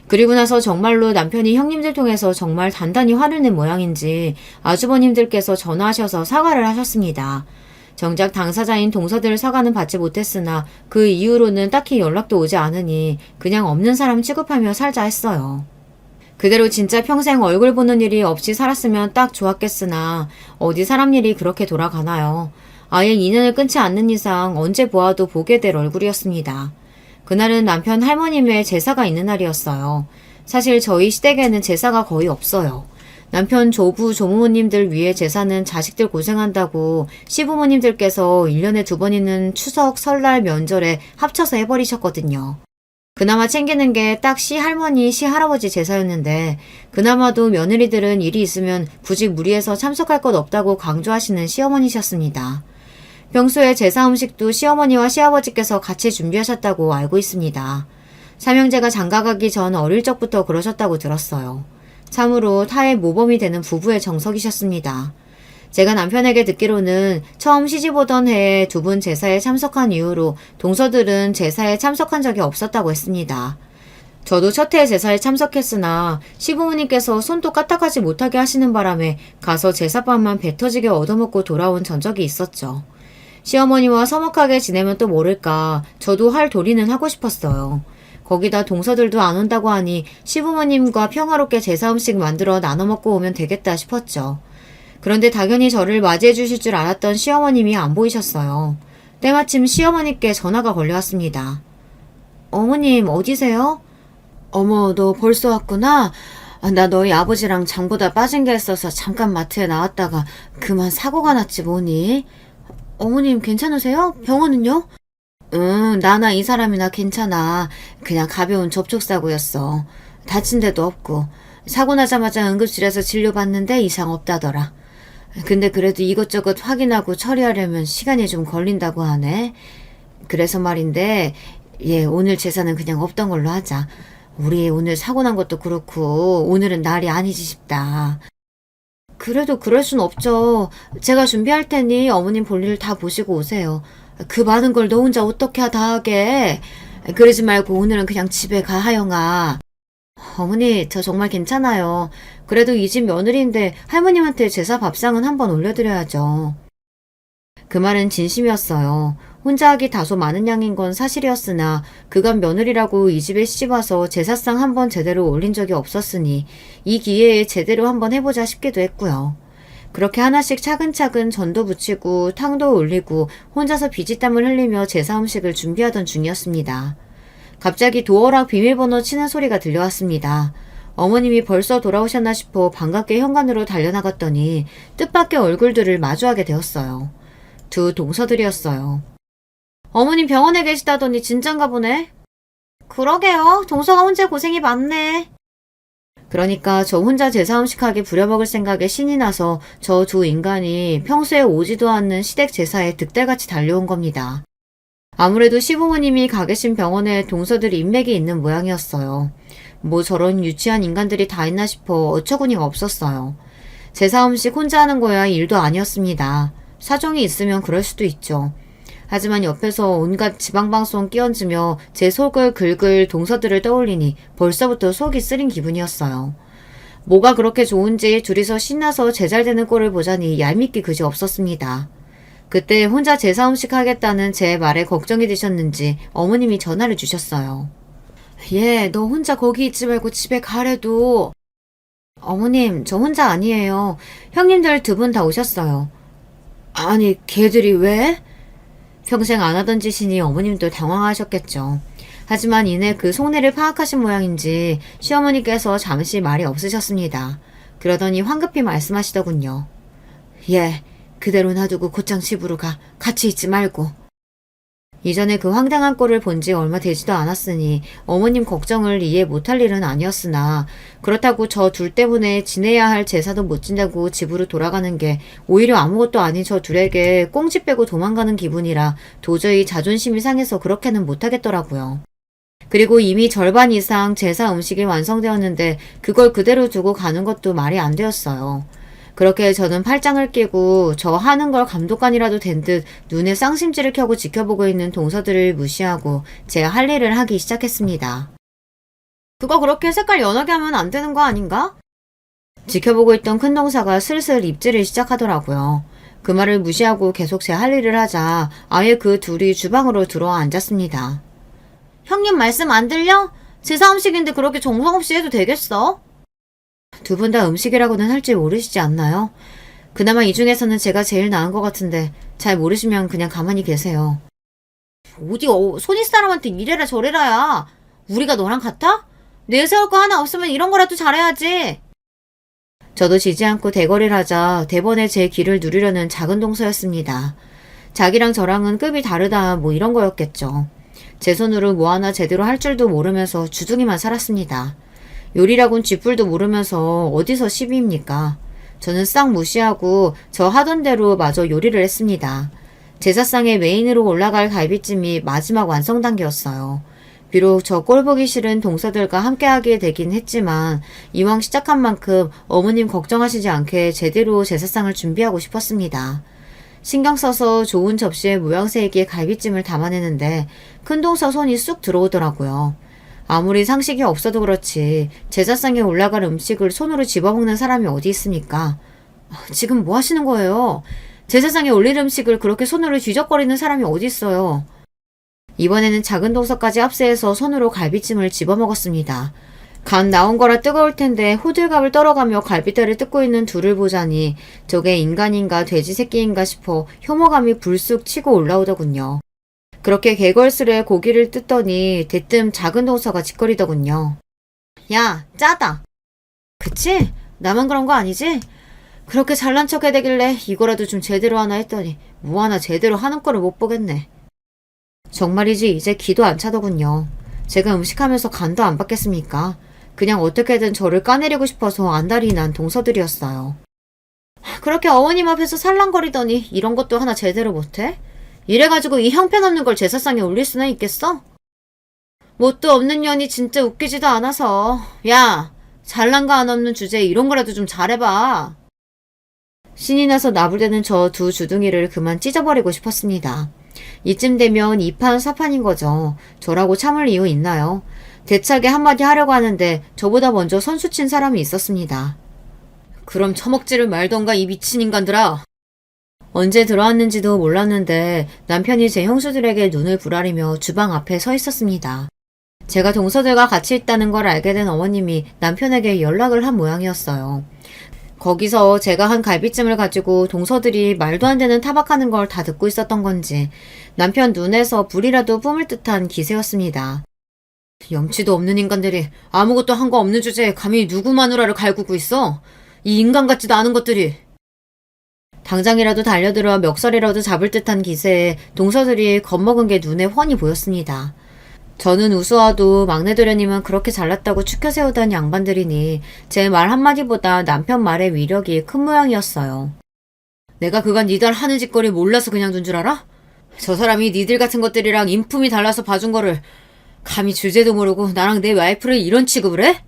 그리고 나서 정말로 남편이 형님들 통해서 정말 단단히 화를 낸 모양인지 아주버님들께서 전화하셔서 사과를 하셨습니다. 정작 당사자인 동서들 사과는 받지 못했으나 그 이후로는 딱히 연락도 오지 않으니 그냥 없는 사람 취급하며 살자 했어요. 그대로 진짜 평생 얼굴 보는 일이 없이 살았으면 딱 좋았겠으나 어디 사람 일이 그렇게 돌아가나요. 아예 인연을 끊지 않는 이상 언제 보아도 보게 될 얼굴이었습니다. 그날은 남편 할머님의 제사가 있는 날이었어요. 사실 저희 시댁에는 제사가 거의 없어요. 남편 조부, 조부모님들 위해 제사는 자식들 고생한다고 시부모님들께서 1년에 2번 있는 추석, 설날, 명절에 합쳐서 해버리셨거든요. 그나마 챙기는 게 딱 시할머니, 시할아버지 제사였는데 그나마도 며느리들은 일이 있으면 굳이 무리해서 참석할 것 없다고 강조하시는 시어머니셨습니다. 평소에 제사 음식도 시어머니와 시아버지께서 같이 준비하셨다고 알고 있습니다. 삼형제가 장가가기 전 어릴 적부터 그러셨다고 들었어요. 참으로 타의 모범이 되는 부부의 정석이셨습니다. 제가 남편에게 듣기로는 처음 시집 오던 해에 두 분 제사에 참석한 이후로 동서들은 제사에 참석한 적이 없었다고 했습니다. 저도 첫 해 제사에 참석했으나 시부모님께서 손도 까딱하지 못하게 하시는 바람에 가서 제사밥만 배 터지게 얻어먹고 돌아온 전적이 있었죠. 시어머니와 서먹하게 지내면 또 모를까 저도 할 도리는 하고 싶었어요. 거기다 동서들도 안 온다고 하니 시부모님과 평화롭게 제사 음식 만들어 나눠 먹고 오면 되겠다 싶었죠. 그런데 당연히 저를 맞이해 주실 줄 알았던 시어머님이 안 보이셨어요. 때마침 시어머니께 전화가 걸려왔습니다. 어머님 어디세요? 어머 너 벌써 왔구나. 나 너희 아버지랑 장보다 빠진 게 있어서 잠깐 마트에 나왔다가 그만 사고가 났지 뭐니. 어머님 괜찮으세요? 병원은요? 응, 나나 이 사람이나 괜찮아. 그냥 가벼운 접촉사고였어. 다친 데도 없고. 사고 나자마자 응급실에서 진료받는데 이상 없다더라. 근데 그래도 이것저것 확인하고 처리하려면 시간이 좀 걸린다고 하네. 그래서 말인데, 오늘 제사는 그냥 없던 걸로 하자. 우리 오늘 사고 난 것도 그렇고 오늘은 날이 아니지 싶다. 그래도 그럴 순 없죠. 제가 준비할 테니 어머님 볼일 다 보시고 오세요. 그 많은 걸 너 혼자 어떻게 다 하게. 그러지 말고 오늘은 그냥 집에 가 하영아. 어머니 저 정말 괜찮아요. 그래도 이 집 며느리인데 할머님한테 제사 밥상은 한번 올려드려야죠. 그 말은 진심이었어요. 혼자 하기 다소 많은 양인 건 사실이었으나 그간 며느리라고 이 집에 시집와서 제사상 한번 제대로 올린 적이 없었으니 이 기회에 제대로 한번 해보자 싶기도 했고요. 그렇게 하나씩 차근차근 전도 부치고 탕도 올리고 혼자서 비지땀을 흘리며 제사 음식을 준비하던 중이었습니다. 갑자기 도어락 비밀번호 치는 소리가 들려왔습니다. 어머님이 벌써 돌아오셨나 싶어 반갑게 현관으로 달려나갔더니 뜻밖의 얼굴들을 마주하게 되었어요. 두 동서들이었어요. 어머님 병원에 계시다더니 진짠가 보네. 그러게요. 동서가 혼자 고생이 많네. 그러니까 저 혼자 제사 음식하게 부려먹을 생각에 신이 나서 저 두 인간이 평소에 오지도 않는 시댁 제사에 득달같이 달려온 겁니다. 아무래도 시부모님이 가 계신 병원에 동서들이 인맥이 있는 모양이었어요. 뭐 저런 유치한 인간들이 다 있나 싶어 어처구니가 없었어요. 제사 음식 혼자 하는 거야 일도 아니었습니다. 사정이 있으면 그럴 수도 있죠. 하지만 옆에서 온갖 지방방송 끼얹으며 제 속을 긁을 동서들을 떠올리니 벌써부터 속이 쓰린 기분이었어요. 뭐가 그렇게 좋은지 둘이서 신나서 제잘되는 꼴을 보자니 얄밉기 그지 없었습니다. 그때 혼자 제사 음식 하겠다는 제 말에 걱정이 되셨는지 어머님이 전화를 주셨어요. 너 혼자 거기 있지 말고 집에 가래도. 어머님, 저 혼자 아니에요. 형님들 두 분 다 오셨어요. 아니, 걔들이 왜? 평생 안 하던 짓이니 어머님도 당황하셨겠죠. 하지만 이내 그 속내를 파악하신 모양인지 시어머니께서 잠시 말이 없으셨습니다. 그러더니 황급히 말씀하시더군요. 그대로 놔두고 곧장 집으로 가. 같이 있지 말고. 이전에 그 황당한 꼴을 본 지 얼마 되지도 않았으니 어머님 걱정을 이해 못할 일은 아니었으나 그렇다고 저 둘 때문에 지내야 할 제사도 못 지내고 집으로 돌아가는 게 오히려 아무것도 아닌 저 둘에게 꽁지 빼고 도망가는 기분이라 도저히 자존심이 상해서 그렇게는 못하겠더라고요. 그리고 이미 절반 이상 제사 음식이 완성되었는데 그걸 그대로 두고 가는 것도 말이 안 되었어요. 그렇게 저는 팔짱을 끼고 저 하는 걸 감독관이라도 된 듯 눈에 쌍심지를 켜고 지켜보고 있는 동서들을 무시하고 제가 할 일을 하기 시작했습니다. 그거 그렇게 색깔 연하게 하면 안 되는 거 아닌가? 지켜보고 있던 큰 동서가 슬슬 입질을 시작하더라고요. 그 말을 무시하고 계속 제 할 일을 하자 아예 그 둘이 주방으로 들어와 앉았습니다. 형님 말씀 안 들려? 제사 음식인데 그렇게 정성없이 해도 되겠어? 두 분 다 음식이라고는 할 줄 모르시지 않나요? 그나마 이 중에서는 제가 제일 나은 것 같은데 잘 모르시면 그냥 가만히 계세요. 어디 손윗 사람한테 이래라 저래라야. 우리가 너랑 같아? 내세울 거 하나 없으면 이런 거라도 잘해야지. 저도 지지 않고 대거리를 하자 대번에 제 귀를 누르려는 작은 동서였습니다. 자기랑 저랑은 급이 다르다 뭐 이런 거였겠죠. 제 손으로 뭐 하나 제대로 할 줄도 모르면서 주둥이만 살았습니다. 요리라곤 쥐뿔도 모르면서 어디서 시비입니까? 저는 싹 무시하고 저 하던 대로 마저 요리를 했습니다. 제사상에 메인으로 올라갈 갈비찜이 마지막 완성 단계였어요. 비록 저 꼴보기 싫은 동서들과 함께하게 되긴 했지만 이왕 시작한 만큼 어머님 걱정하시지 않게 제대로 제사상을 준비하고 싶었습니다. 신경 써서 좋은 접시에 모양새 있게 갈비찜을 담아내는데 큰 동서 손이 쑥 들어오더라고요. 아무리 상식이 없어도 그렇지 제사상에 올라갈 음식을 손으로 집어먹는 사람이 어디 있습니까? 지금 뭐 하시는 거예요? 제사상에 올릴 음식을 그렇게 손으로 쥐적거리는 사람이 어디 있어요? 이번에는 작은 동서까지 합세해서 손으로 갈비찜을 집어먹었습니다. 간 나온 거라 뜨거울 텐데 호들갑을 떨어가며 갈비뼈를 뜯고 있는 둘을 보자니 저게 인간인가 돼지 새끼인가 싶어 혐오감이 불쑥 치고 올라오더군요. 그렇게 개걸스레 고기를 뜯더니 대뜸 작은 동서가 짓거리더군요. 야, 짜다. 그치? 나만 그런 거 아니지? 그렇게 잘난 척 해대길래 이거라도 좀 제대로 하나 했더니 뭐 하나 제대로 하는 거를 못 보겠네. 정말이지 이제 기도 안 차더군요. 제가 음식하면서 간도 안 받겠습니까? 그냥 어떻게든 저를 까내리고 싶어서 안달이 난 동서들이었어요. 그렇게 어머님 앞에서 살랑거리더니 이런 것도 하나 제대로 못해? 이래가지고 이 형편없는 걸 제사상에 올릴 수나 있겠어? 뭣도 없는 년이 진짜 웃기지도 않아서. 야, 잘난가 안 없는 주제에 이런 거라도 좀 잘해봐. 신이 나서 나불대는 저 두 주둥이를 그만 찢어버리고 싶었습니다. 이쯤 되면 2판 4판인 거죠. 저라고 참을 이유 있나요? 대차게 한마디 하려고 하는데 저보다 먼저 선수 친 사람이 있었습니다. 그럼 처먹지를 말던가 이 미친 인간들아. 언제 들어왔는지도 몰랐는데 남편이 제 형수들에게 눈을 부라리며 주방 앞에 서 있었습니다. 제가 동서들과 같이 있다는 걸 알게 된 어머님이 남편에게 연락을 한 모양이었어요. 거기서 제가 한 갈비찜을 가지고 동서들이 말도 안 되는 타박하는 걸 다 듣고 있었던 건지 남편 눈에서 불이라도 뿜을 듯한 기세였습니다. 염치도 없는 인간들이 아무것도 한 거 없는 주제에 감히 누구 마누라를 갈구고 있어? 이 인간 같지도 않은 것들이. 당장이라도 달려들어 멱살이라도 잡을 듯한 기세에 동서들이 겁먹은 게 눈에 훤히 보였습니다. 저는 우스워도 막내 도련님은 그렇게 잘났다고 추켜 세우던 양반들이니 제 말 한마디보다 남편 말의 위력이 큰 모양이었어요. 내가 그간 니들 하는 짓거리 몰라서 그냥 둔 줄 알아? 저 사람이 니들 같은 것들이랑 인품이 달라서 봐준 거를 감히 주제도 모르고 나랑 내 와이프를 이런 취급을 해?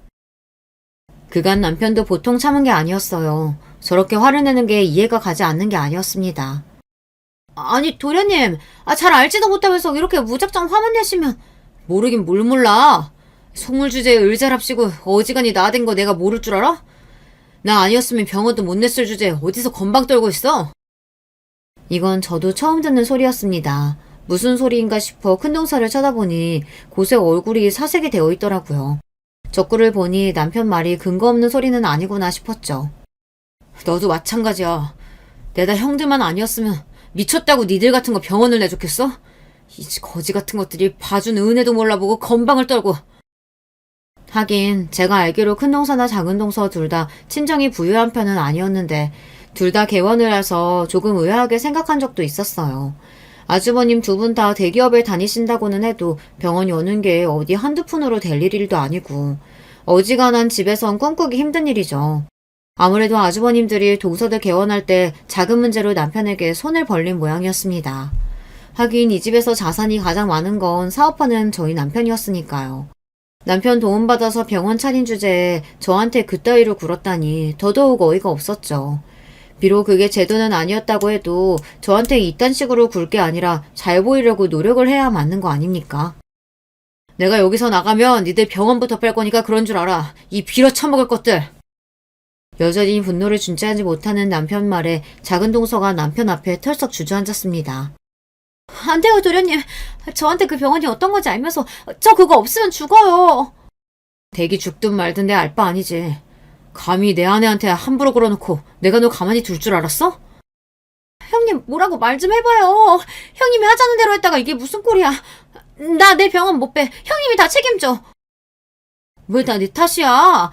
그간 남편도 보통 참은 게 아니었어요. 저렇게 화를 내는 게 이해가 가지 않는 게 아니었습니다. 아니 도련님, 잘 알지도 못하면서 이렇게 무작정 화만 내시면. 모르긴 뭘 몰라. 속물 주제에 을잘합시고 어지간히 나댄 거 내가 모를 줄 알아? 나 아니었으면 병원도 못 냈을 주제에 어디서 건방 떨고 있어? 이건 저도 처음 듣는 소리였습니다. 무슨 소리인가 싶어 큰 동서를 쳐다보니 곳에 얼굴이 사색이 되어 있더라고요. 저 꼴을 보니 남편 말이 근거 없는 소리는 아니구나 싶었죠. 너도 마찬가지야. 내다 형들만 아니었으면 미쳤다고 니들 같은 거 병원을 내줬겠어? 이 거지 같은 것들이 봐준 은혜도 몰라보고 건방을 떨고. 하긴 제가 알기로 큰 동서나 작은 동서 둘 다 친정이 부유한 편은 아니었는데 둘 다 개원을 해서 조금 의아하게 생각한 적도 있었어요. 아주버님 두 분 다 대기업에 다니신다고는 해도 병원 여는 게 어디 한두 푼으로 될 일도 아니고 어지간한 집에선 꿈꾸기 힘든 일이죠. 아무래도 아주버님들이 동서들 개원할 때 작은 문제로 남편에게 손을 벌린 모양이었습니다. 하긴 이 집에서 자산이 가장 많은 건 사업하는 저희 남편이었으니까요. 남편 도움받아서 병원 차린 주제에 저한테 그따위로 굴었다니 더더욱 어이가 없었죠. 비록 그게 제 돈은 아니었다고 해도 저한테 이딴 식으로 굴 게 아니라 잘 보이려고 노력을 해야 맞는 거 아닙니까? 내가 여기서 나가면 니들 병원부터 뺄 거니까 그런 줄 알아. 이 빌어 처먹을 것들. 여전히 분노를 준체하지 못하는 남편 말에 작은 동서가 남편 앞에 털썩 주저앉았습니다. 안 돼요, 도련님. 저한테 그 병원이 어떤 건지 알면서 저 그거 없으면 죽어요. 대기 죽든 말든 내 알 바 아니지. 감히 내 아내한테 함부로 걸어놓고 내가 너 가만히 둘 줄 알았어? 형님 뭐라고 말 좀 해봐요. 형님이 하자는 대로 했다가 이게 무슨 꼴이야. 나 내 병원 못 빼. 형님이 다 책임져. 왜 다 네 탓이야.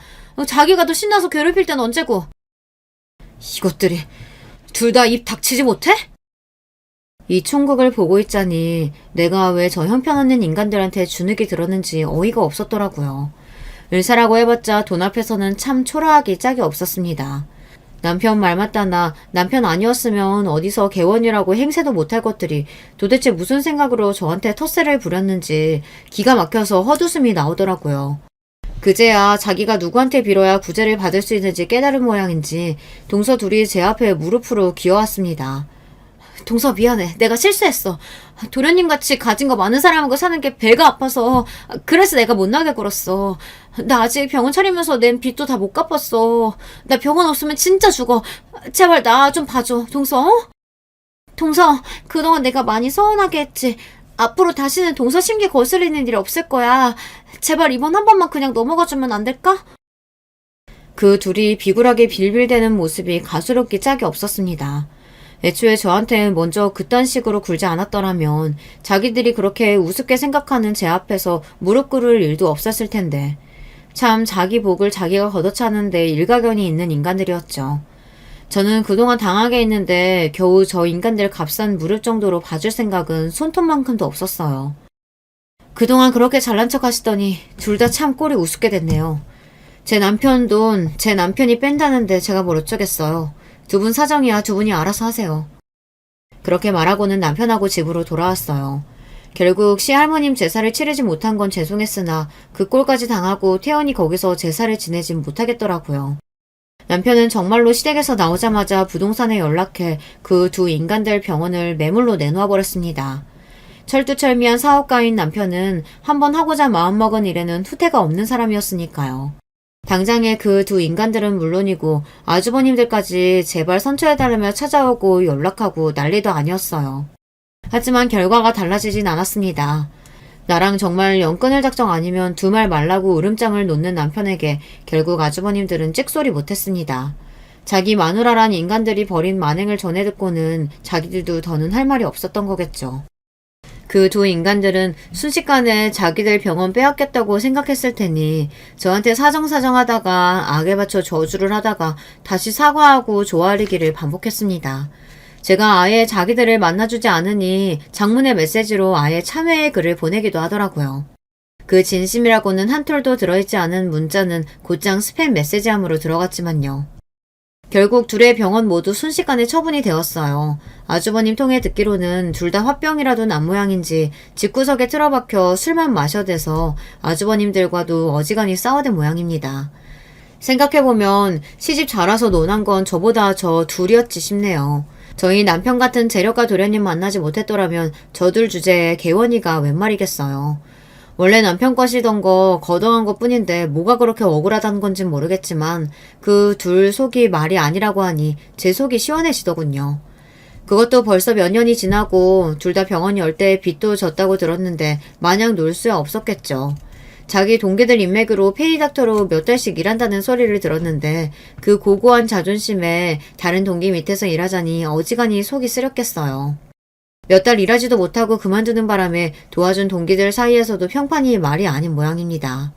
자기가 더 신나서 괴롭힐 땐 언제고. 이것들이 둘 다 입 닥치지 못해? 이 총극을 보고 있자니 내가 왜 저 형편없는 인간들한테 주눅이 들었는지 어이가 없었더라고요. 을사라고 해봤자 돈 앞에서는 참 초라하기 짝이 없었습니다. 남편 말 맞다나 남편 아니었으면 어디서 개원이라고 행세도 못할 것들이 도대체 무슨 생각으로 저한테 텃세를 부렸는지 기가 막혀서 헛웃음이 나오더라고요. 그제야 자기가 누구한테 빌어야 구제를 받을 수 있는지 깨달은 모양인지 동서 둘이 제 앞에 무릎으로 기어왔습니다. 동서 미안해. 내가 실수했어. 도련님같이 가진 거 많은 사람하고 사는 게 배가 아파서 그래서 내가 못 나게 굴었어. 나 아직 병원 차리면서 낸 빚도 다 못 갚았어. 나 병원 없으면 진짜 죽어. 제발 나 좀 봐줘. 동서. 동서, 그동안 내가 많이 서운하게 했지. 앞으로 다시는 동서 심기 거스리는 일 없을 거야. 제발 이번 한 번만 그냥 넘어가주면 안 될까? 그 둘이 비굴하게 빌빌대는 모습이 가수롭기 짝이 없었습니다. 애초에 저한테 먼저 그딴 식으로 굴지 않았더라면 자기들이 그렇게 우습게 생각하는 제 앞에서 무릎 꿇을 일도 없었을 텐데 참 자기 복을 자기가 걷어차는데 일가견이 있는 인간들이었죠. 저는 그동안 당하게 했는데 겨우 저 인간들 값싼 무릎 정도로 봐줄 생각은 손톱만큼도 없었어요. 그동안 그렇게 잘난 척 하시더니 둘 다 참 꼴이 우습게 됐네요. 제 남편 돈 제 남편이 뺀다는데 제가 뭘 어쩌겠어요. 두 분 사정이야 두 분이 알아서 하세요. 그렇게 말하고는 남편하고 집으로 돌아왔어요. 결국 시할머님 제사를 치르지 못한 건 죄송했으나 그 꼴까지 당하고 태연이 거기서 제사를 지내진 못하겠더라고요. 남편은 정말로 시댁에서 나오자마자 부동산에 연락해 그 두 인간들 병원을 매물로 내놓아 버렸습니다. 철두철미한 사업가인 남편은 한번 하고자 마음먹은 일에는 후퇴가 없는 사람이었으니까요. 당장에 그 두 인간들은 물론이고 아주버님들까지 제발 선처해달라며 찾아오고 연락하고 난리도 아니었어요. 하지만 결과가 달라지진 않았습니다. 나랑 정말 연 끊을 작정 아니면 두 말 말라고 으름장을 놓는 남편에게 결국 아주버님들은 찍소리 못했습니다. 자기 마누라란 인간들이 벌인 만행을 전해 듣고는 자기들도 더는 할 말이 없었던 거겠죠. 그 두 인간들은 순식간에 자기들 병원 빼앗겠다고 생각했을 테니 저한테 사정사정하다가 악에 받쳐 저주를 하다가 다시 사과하고 조아리기를 반복했습니다. 제가 아예 자기들을 만나주지 않으니 장문의 메시지로 아예 참회의 글을 보내기도 하더라고요. 그 진심이라고는 한 톨도 들어있지 않은 문자는 곧장 스팸 메시지함으로 들어갔지만요. 결국 둘의 병원 모두 순식간에 처분이 되었어요. 아주버님 통해 듣기로는 둘 다 화병이라도 난 모양인지 집구석에 틀어박혀 술만 마셔대서 아주버님들과도 어지간히 싸워댄 모양입니다. 생각해보면 시집 자라서 논한 건 저보다 저 둘이었지 싶네요. 저희 남편 같은 재력가 도련님 만나지 못했더라면 저둘 주제에 개원이가 웬 말이겠어요. 원래 남편 것이던 거 거덩한 것 뿐인데 뭐가 그렇게 억울하다는 건진 모르겠지만 그 둘 속이 말이 아니라고 하니 제 속이 시원해지더군요. 그것도 벌써 몇 년이 지나고 둘 다 병원 열 때 빚도 졌다고 들었는데 마냥 놀 수야 없었겠죠. 자기 동기들 인맥으로 페이닥터로 몇 달씩 일한다는 소리를 들었는데 그 고고한 자존심에 다른 동기 밑에서 일하자니 어지간히 속이 쓰렸겠어요. 몇 달 일하지도 못하고 그만두는 바람에 도와준 동기들 사이에서도 평판이 말이 아닌 모양입니다.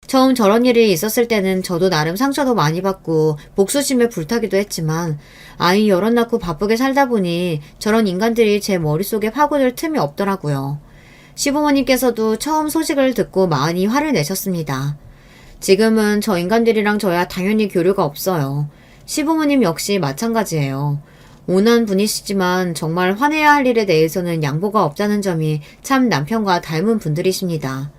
처음 저런 일이 있었을 때는 저도 나름 상처도 많이 받고 복수심에 불타기도 했지만 아이 여럿 낳고 바쁘게 살다 보니 저런 인간들이 제 머릿속에 파고들 틈이 없더라고요. 시부모님께서도 처음 소식을 듣고 많이 화를 내셨습니다. 지금은 저 인간들이랑 저야 당연히 교류가 없어요. 시부모님 역시 마찬가지예요. 온화한 분이시지만 정말 화내야 할 일에 대해서는 양보가 없다는 점이 참 남편과 닮은 분들이십니다.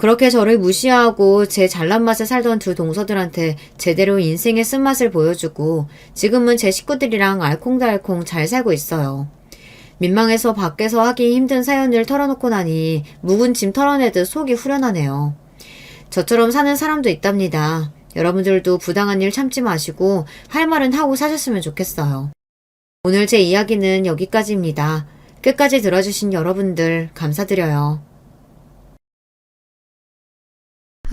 그렇게 저를 무시하고 제 잘난 맛에 살던 두 동서들한테 제대로 인생의 쓴맛을 보여주고 지금은 제 식구들이랑 알콩달콩 잘 살고 있어요. 민망해서 밖에서 하기 힘든 사연을 털어놓고 나니 묵은 짐 털어내듯 속이 후련하네요. 저처럼 사는 사람도 있답니다. 여러분들도 부당한 일 참지 마시고 할 말은 하고 사셨으면 좋겠어요. 오늘 제 이야기는 여기까지입니다. 끝까지 들어주신 여러분들 감사드려요.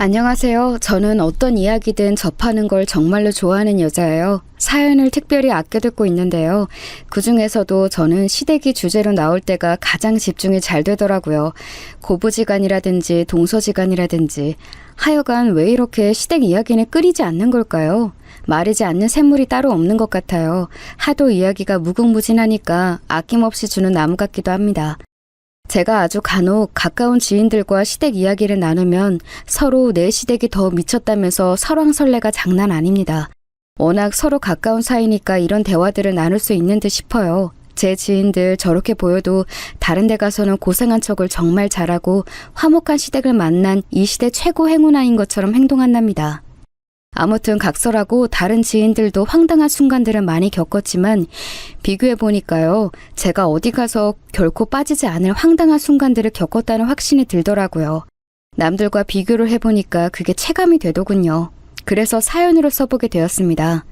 안녕하세요. 저는 어떤 이야기든 접하는 걸 정말로 좋아하는 여자예요. 사연을 특별히 아껴 듣고 있는데요. 그중에서도 저는 시댁이 주제로 나올 때가 가장 집중이 잘 되더라고요. 고부지간이라든지 동서지간이라든지 하여간 왜 이렇게 시댁 이야기는 끊이지 않는 걸까요? 마르지 않는 샘물이 따로 없는 것 같아요. 하도 이야기가 무궁무진하니까 아낌없이 주는 나무 같기도 합니다. 제가 아주 간혹 가까운 지인들과 시댁 이야기를 나누면 서로 내 시댁이 더 미쳤다면서 설왕설래가 장난 아닙니다. 워낙 서로 가까운 사이니까 이런 대화들을 나눌 수 있는 듯 싶어요. 제 지인들 저렇게 보여도 다른 데 가서는 고생한 척을 정말 잘하고 화목한 시댁을 만난 이 시대 최고 행운아인 것처럼 행동한답니다. 아무튼 각설하고 다른 지인들도 황당한 순간들을 많이 겪었지만 비교해보니까요. 제가 어디 가서 결코 빠지지 않을 황당한 순간들을 겪었다는 확신이 들더라고요. 남들과 비교를 해보니까 그게 체감이 되더군요. 그래서 사연으로 써보게 되었습니다.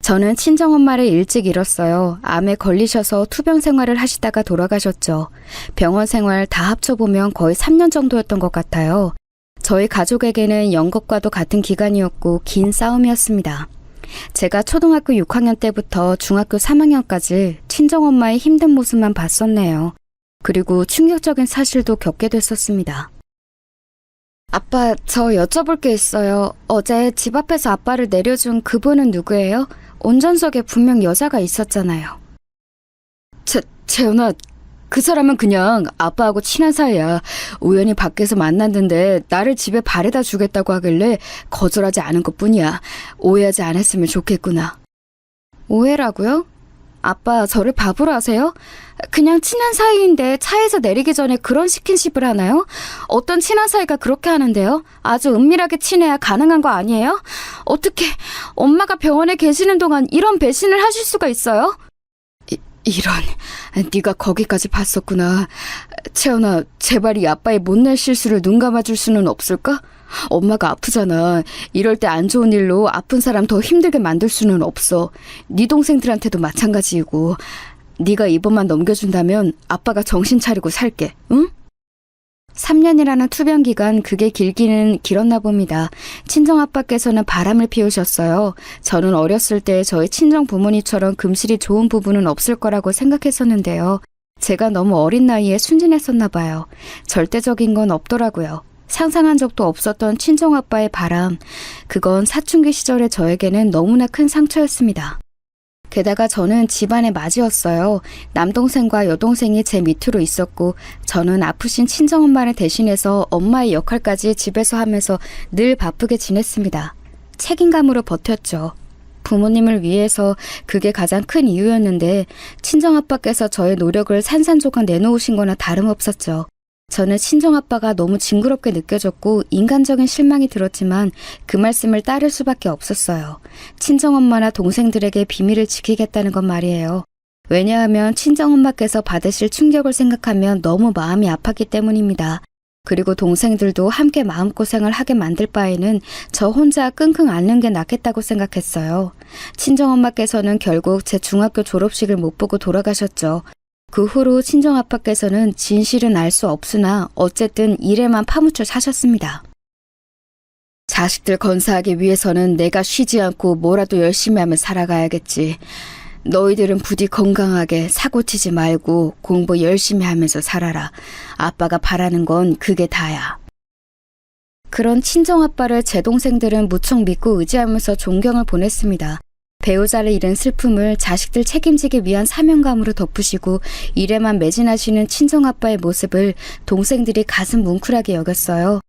저는 친정엄마를 일찍 잃었어요. 암에 걸리셔서 투병 생활을 하시다가 돌아가셨죠. 병원 생활 다 합쳐보면 거의 3년 정도였던 것 같아요. 저희 가족에게는 연극과도 같은 기간이었고 긴 싸움이었습니다. 제가 초등학교 6학년 때부터 중학교 3학년까지 친정엄마의 힘든 모습만 봤었네요. 그리고 충격적인 사실도 겪게 됐었습니다. 아빠, 저 여쭤볼 게 있어요. 어제 집 앞에서 아빠를 내려준 그분은 누구예요? 운전석에 분명 여자가 있었잖아요. 재현아, 그 사람은 그냥 아빠하고 친한 사이야. 우연히 밖에서 만났는데 나를 집에 바래다 주겠다고 하길래 거절하지 않은 것뿐이야. 오해하지 않았으면 좋겠구나. 오해라고요? 아빠 저를 바보로 하세요? 그냥 친한 사이인데 차에서 내리기 전에 그런 스킨십을 하나요? 어떤 친한 사이가 그렇게 하는데요? 아주 은밀하게 친해야 가능한 거 아니에요? 어떻게 엄마가 병원에 계시는 동안 이런 배신을 하실 수가 있어요? 이런, 네가 거기까지 봤었구나. 채연아, 제발 이 아빠의 못날 실수를 눈 감아줄 수는 없을까? 엄마가 아프잖아. 이럴 때 안 좋은 일로 아픈 사람 더 힘들게 만들 수는 없어. 네 동생들한테도 마찬가지이고. 네가 이번만 넘겨준다면 아빠가 정신 차리고 살게, 응? 3년이라는 투병 기간, 그게 길기는 길었나 봅니다. 친정아빠께서는 바람을 피우셨어요. 저는 어렸을 때 저희 친정 부모님처럼 금실이 좋은 부분은 없을 거라고 생각했었는데요. 제가 너무 어린 나이에 순진했었나 봐요. 절대적인 건 없더라고요. 상상한 적도 없었던 친정아빠의 바람, 그건 사춘기 시절의 저에게는 너무나 큰 상처였습니다. 게다가 저는 집안의 맏이었어요. 남동생과 여동생이 제 밑으로 있었고 저는 아프신 친정엄마를 대신해서 엄마의 역할까지 집에서 하면서 늘 바쁘게 지냈습니다. 책임감으로 버텼죠. 부모님을 위해서 그게 가장 큰 이유였는데 친정아빠께서 저의 노력을 산산조각 내놓으신 거나 다름없었죠. 저는 친정아빠가 너무 징그럽게 느껴졌고 인간적인 실망이 들었지만 그 말씀을 따를 수밖에 없었어요. 친정엄마나 동생들에게 비밀을 지키겠다는 건 말이에요. 왜냐하면 친정엄마께서 받으실 충격을 생각하면 너무 마음이 아팠기 때문입니다. 그리고 동생들도 함께 마음고생을 하게 만들 바에는 저 혼자 끙끙 앓는 게 낫겠다고 생각했어요. 친정엄마께서는 결국 제 중학교 졸업식을 못 보고 돌아가셨죠. 그 후로 친정아빠께서는 진실은 알 수 없으나 어쨌든 일에만 파묻혀 사셨습니다. 자식들 건사하기 위해서는 내가 쉬지 않고 뭐라도 열심히 하며 살아가야겠지. 너희들은 부디 건강하게 사고치지 말고 공부 열심히 하면서 살아라. 아빠가 바라는 건 그게 다야. 그런 친정아빠를 제 동생들은 무척 믿고 의지하면서 존경을 보냈습니다. 배우자를 잃은 슬픔을 자식들 책임지기 위한 사명감으로 덮으시고 일에만 매진하시는 친정아빠의 모습을 동생들이 가슴 뭉클하게 여겼어요.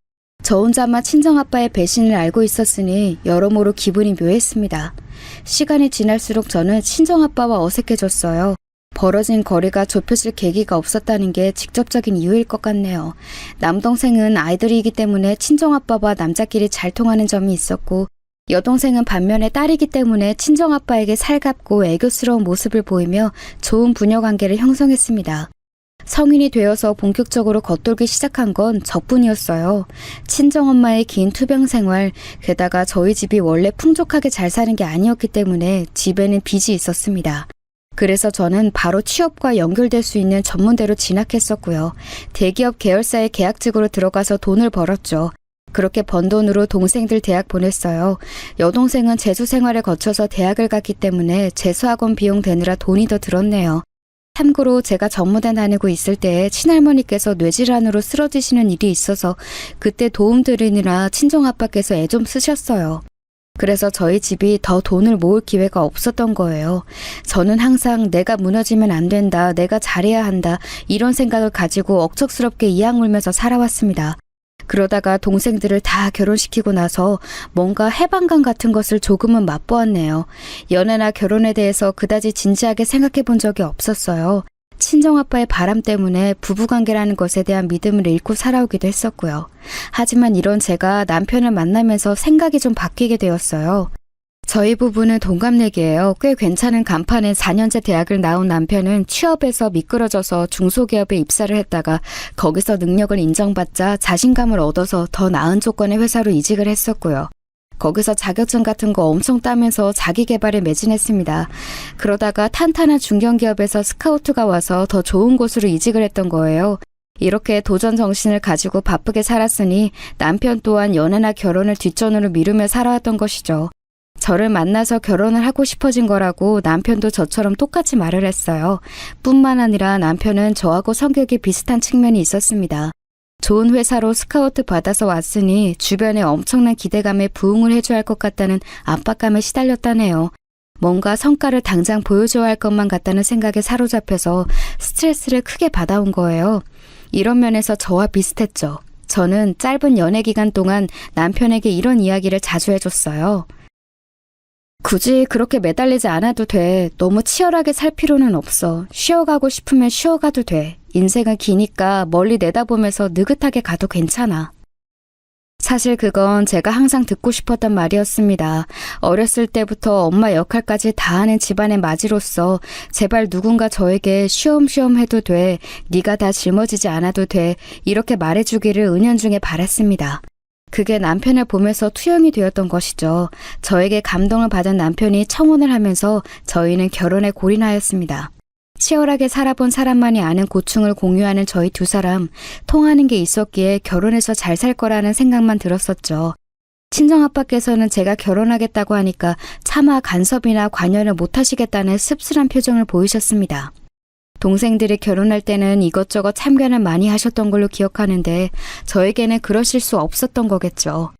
저 혼자만 친정아빠의 배신을 알고 있었으니 여러모로 기분이 묘했습니다. 시간이 지날수록 저는 친정아빠와 어색해졌어요. 벌어진 거리가 좁혀질 계기가 없었다는 게 직접적인 이유일 것 같네요. 남동생은 아이들이기 때문에 친정아빠와 남자끼리 잘 통하는 점이 있었고, 여동생은 반면에 딸이기 때문에 친정아빠에게 살갑고 애교스러운 모습을 보이며 좋은 부녀관계를 형성했습니다. 성인이 되어서 본격적으로 겉돌기 시작한 건 저뿐이었어요. 친정엄마의 긴 투병 생활, 게다가 저희 집이 원래 풍족하게 잘 사는 게 아니었기 때문에 집에는 빚이 있었습니다. 그래서 저는 바로 취업과 연결될 수 있는 전문대로 진학했었고요. 대기업 계열사의 계약직으로 들어가서 돈을 벌었죠. 그렇게 번 돈으로 동생들 대학 보냈어요. 여동생은 재수 생활을 거쳐서 대학을 갔기 때문에 재수학원 비용 대느라 돈이 더 들었네요. 참고로 제가 전무대 다니고 있을 때 친할머니께서 뇌질환으로 쓰러지시는 일이 있어서 그때 도움 드리느라 친정아빠께서 애 좀 쓰셨어요. 그래서 저희 집이 더 돈을 모을 기회가 없었던 거예요. 저는 항상 내가 무너지면 안 된다, 내가 잘해야 한다, 이런 생각을 가지고 억척스럽게 이악 물면서 살아왔습니다. 그러다가 동생들을 다 결혼시키고 나서 뭔가 해방감 같은 것을 조금은 맛보았네요. 연애나 결혼에 대해서 그다지 진지하게 생각해 본 적이 없었어요. 친정아빠의 바람 때문에 부부관계라는 것에 대한 믿음을 잃고 살아오기도 했었고요. 하지만 이런 제가 남편을 만나면서 생각이 좀 바뀌게 되었어요. 저희 부부는 동갑내기예요. 꽤 괜찮은 간판에 4년제 대학을 나온 남편은 취업에서 미끄러져서 중소기업에 입사를 했다가 거기서 능력을 인정받자 자신감을 얻어서 더 나은 조건의 회사로 이직을 했었고요. 거기서 자격증 같은 거 엄청 따면서 자기 개발에 매진했습니다. 그러다가 탄탄한 중견기업에서 스카우트가 와서 더 좋은 곳으로 이직을 했던 거예요. 이렇게 도전 정신을 가지고 바쁘게 살았으니 남편 또한 연애나 결혼을 뒷전으로 미루며 살아왔던 것이죠. 저를 만나서 결혼을 하고 싶어진 거라고 남편도 저처럼 똑같이 말을 했어요. 뿐만 아니라 남편은 저하고 성격이 비슷한 측면이 있었습니다. 좋은 회사로 스카우트 받아서 왔으니 주변에 엄청난 기대감에 부응을 해줘야 할 것 같다는 압박감에 시달렸다네요. 뭔가 성과를 당장 보여줘야 할 것만 같다는 생각에 사로잡혀서 스트레스를 크게 받아온 거예요. 이런 면에서 저와 비슷했죠. 저는 짧은 연애 기간 동안 남편에게 이런 이야기를 자주 해줬어요. 굳이 그렇게 매달리지 않아도 돼. 너무 치열하게 살 필요는 없어. 쉬어가고 싶으면 쉬어가도 돼. 인생은 기니까 멀리 내다보면서 느긋하게 가도 괜찮아. 사실 그건 제가 항상 듣고 싶었던 말이었습니다. 어렸을 때부터 엄마 역할까지 다 하는 집안의 맏이로서 제발 누군가 저에게 쉬엄쉬엄 해도 돼. 네가 다 짊어지지 않아도 돼. 이렇게 말해주기를 은연중에 바랐습니다. 그게 남편을 보면서 투영이 되었던 것이죠. 저에게 감동을 받은 남편이 청혼을 하면서 저희는 결혼에 골인하였습니다. 치열하게 살아본 사람만이 아는 고충을 공유하는 저희 두 사람, 통하는 게 있었기에 결혼해서 잘 살 거라는 생각만 들었었죠. 친정아빠께서는 제가 결혼하겠다고 하니까 차마 간섭이나 관여를 못하시겠다는 씁쓸한 표정을 보이셨습니다. 동생들이 결혼할 때는 이것저것 참견을 많이 하셨던 걸로 기억하는데 저에게는 그러실 수 없었던 거겠죠.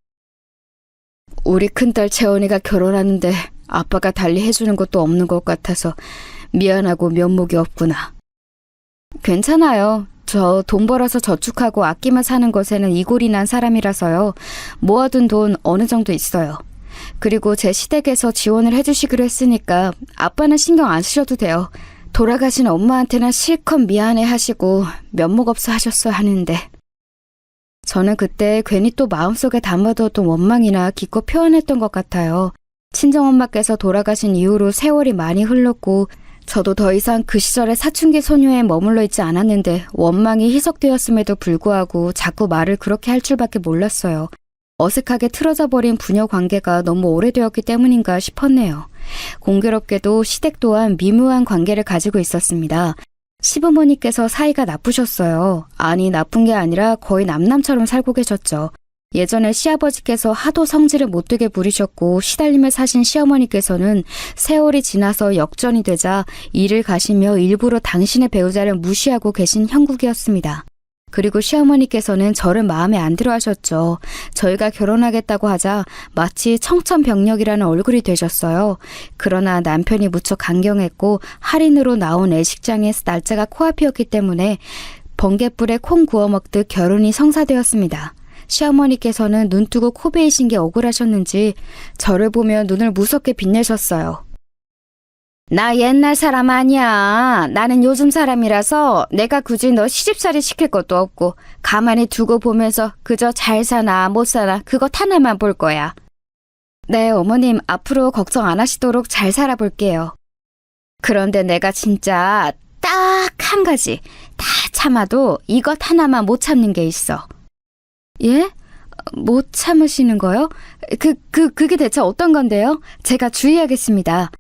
우리 큰딸 채원이가 결혼하는데 아빠가 달리 해주는 것도 없는 것 같아서 미안하고 면목이 없구나. 괜찮아요. 저 돈 벌어서 저축하고 아끼며 사는 것에는 이골이 난 사람이라서요. 모아둔 돈 어느 정도 있어요. 그리고 제 시댁에서 지원을 해주시기로 했으니까 아빠는 신경 안 쓰셔도 돼요. 돌아가신 엄마한테는 실컷 미안해 하시고 면목 없어 하셨어야 하는데. 저는 그때 괜히 또 마음속에 담아두었던 원망이나 기껏 표현했던 것 같아요. 친정엄마께서 돌아가신 이후로 세월이 많이 흘렀고 저도 더 이상 그 시절의 사춘기 소녀에 머물러 있지 않았는데 원망이 희석되었음에도 불구하고 자꾸 말을 그렇게 할 줄밖에 몰랐어요. 어색하게 틀어져 버린 부녀 관계가 너무 오래되었기 때문인가 싶었네요. 공교롭게도 시댁 또한 미묘한 관계를 가지고 있었습니다. 시부모님께서 사이가 나쁘셨어요. 아니, 나쁜 게 아니라 거의 남남처럼 살고 계셨죠. 예전에 시아버지께서 하도 성질을 못되게 부리셨고 시달림을 사신 시어머니께서는 세월이 지나서 역전이 되자 일을 가시며 일부러 당신의 배우자를 무시하고 계신 형국이었습니다. 그리고 시어머니께서는 저를 마음에 안 들어 하셨죠. 저희가 결혼하겠다고 하자 마치 청천벽력이라는 얼굴이 되셨어요. 그러나 남편이 무척 강경했고 할인으로 나온 애식장의 날짜가 코앞이었기 때문에 번갯불에 콩 구워 먹듯 결혼이 성사되었습니다. 시어머니께서는 눈 뜨고 코 베이신 게 억울하셨는지 저를 보며 눈을 무섭게 빛내셨어요. 나 옛날 사람 아니야. 나는 요즘 사람이라서 내가 굳이 너 시집살이 시킬 것도 없고 가만히 두고 보면서 그저 잘 사나 못 사나 그것 하나만 볼 거야. 네, 어머님 앞으로 걱정 안 하시도록 잘 살아볼게요. 그런데 내가 진짜 딱 한 가지 다 참아도 이것 하나만 못 참는 게 있어. 예? 못 참으시는 거요? 그게 대체 어떤 건데요? 제가 주의하겠습니다.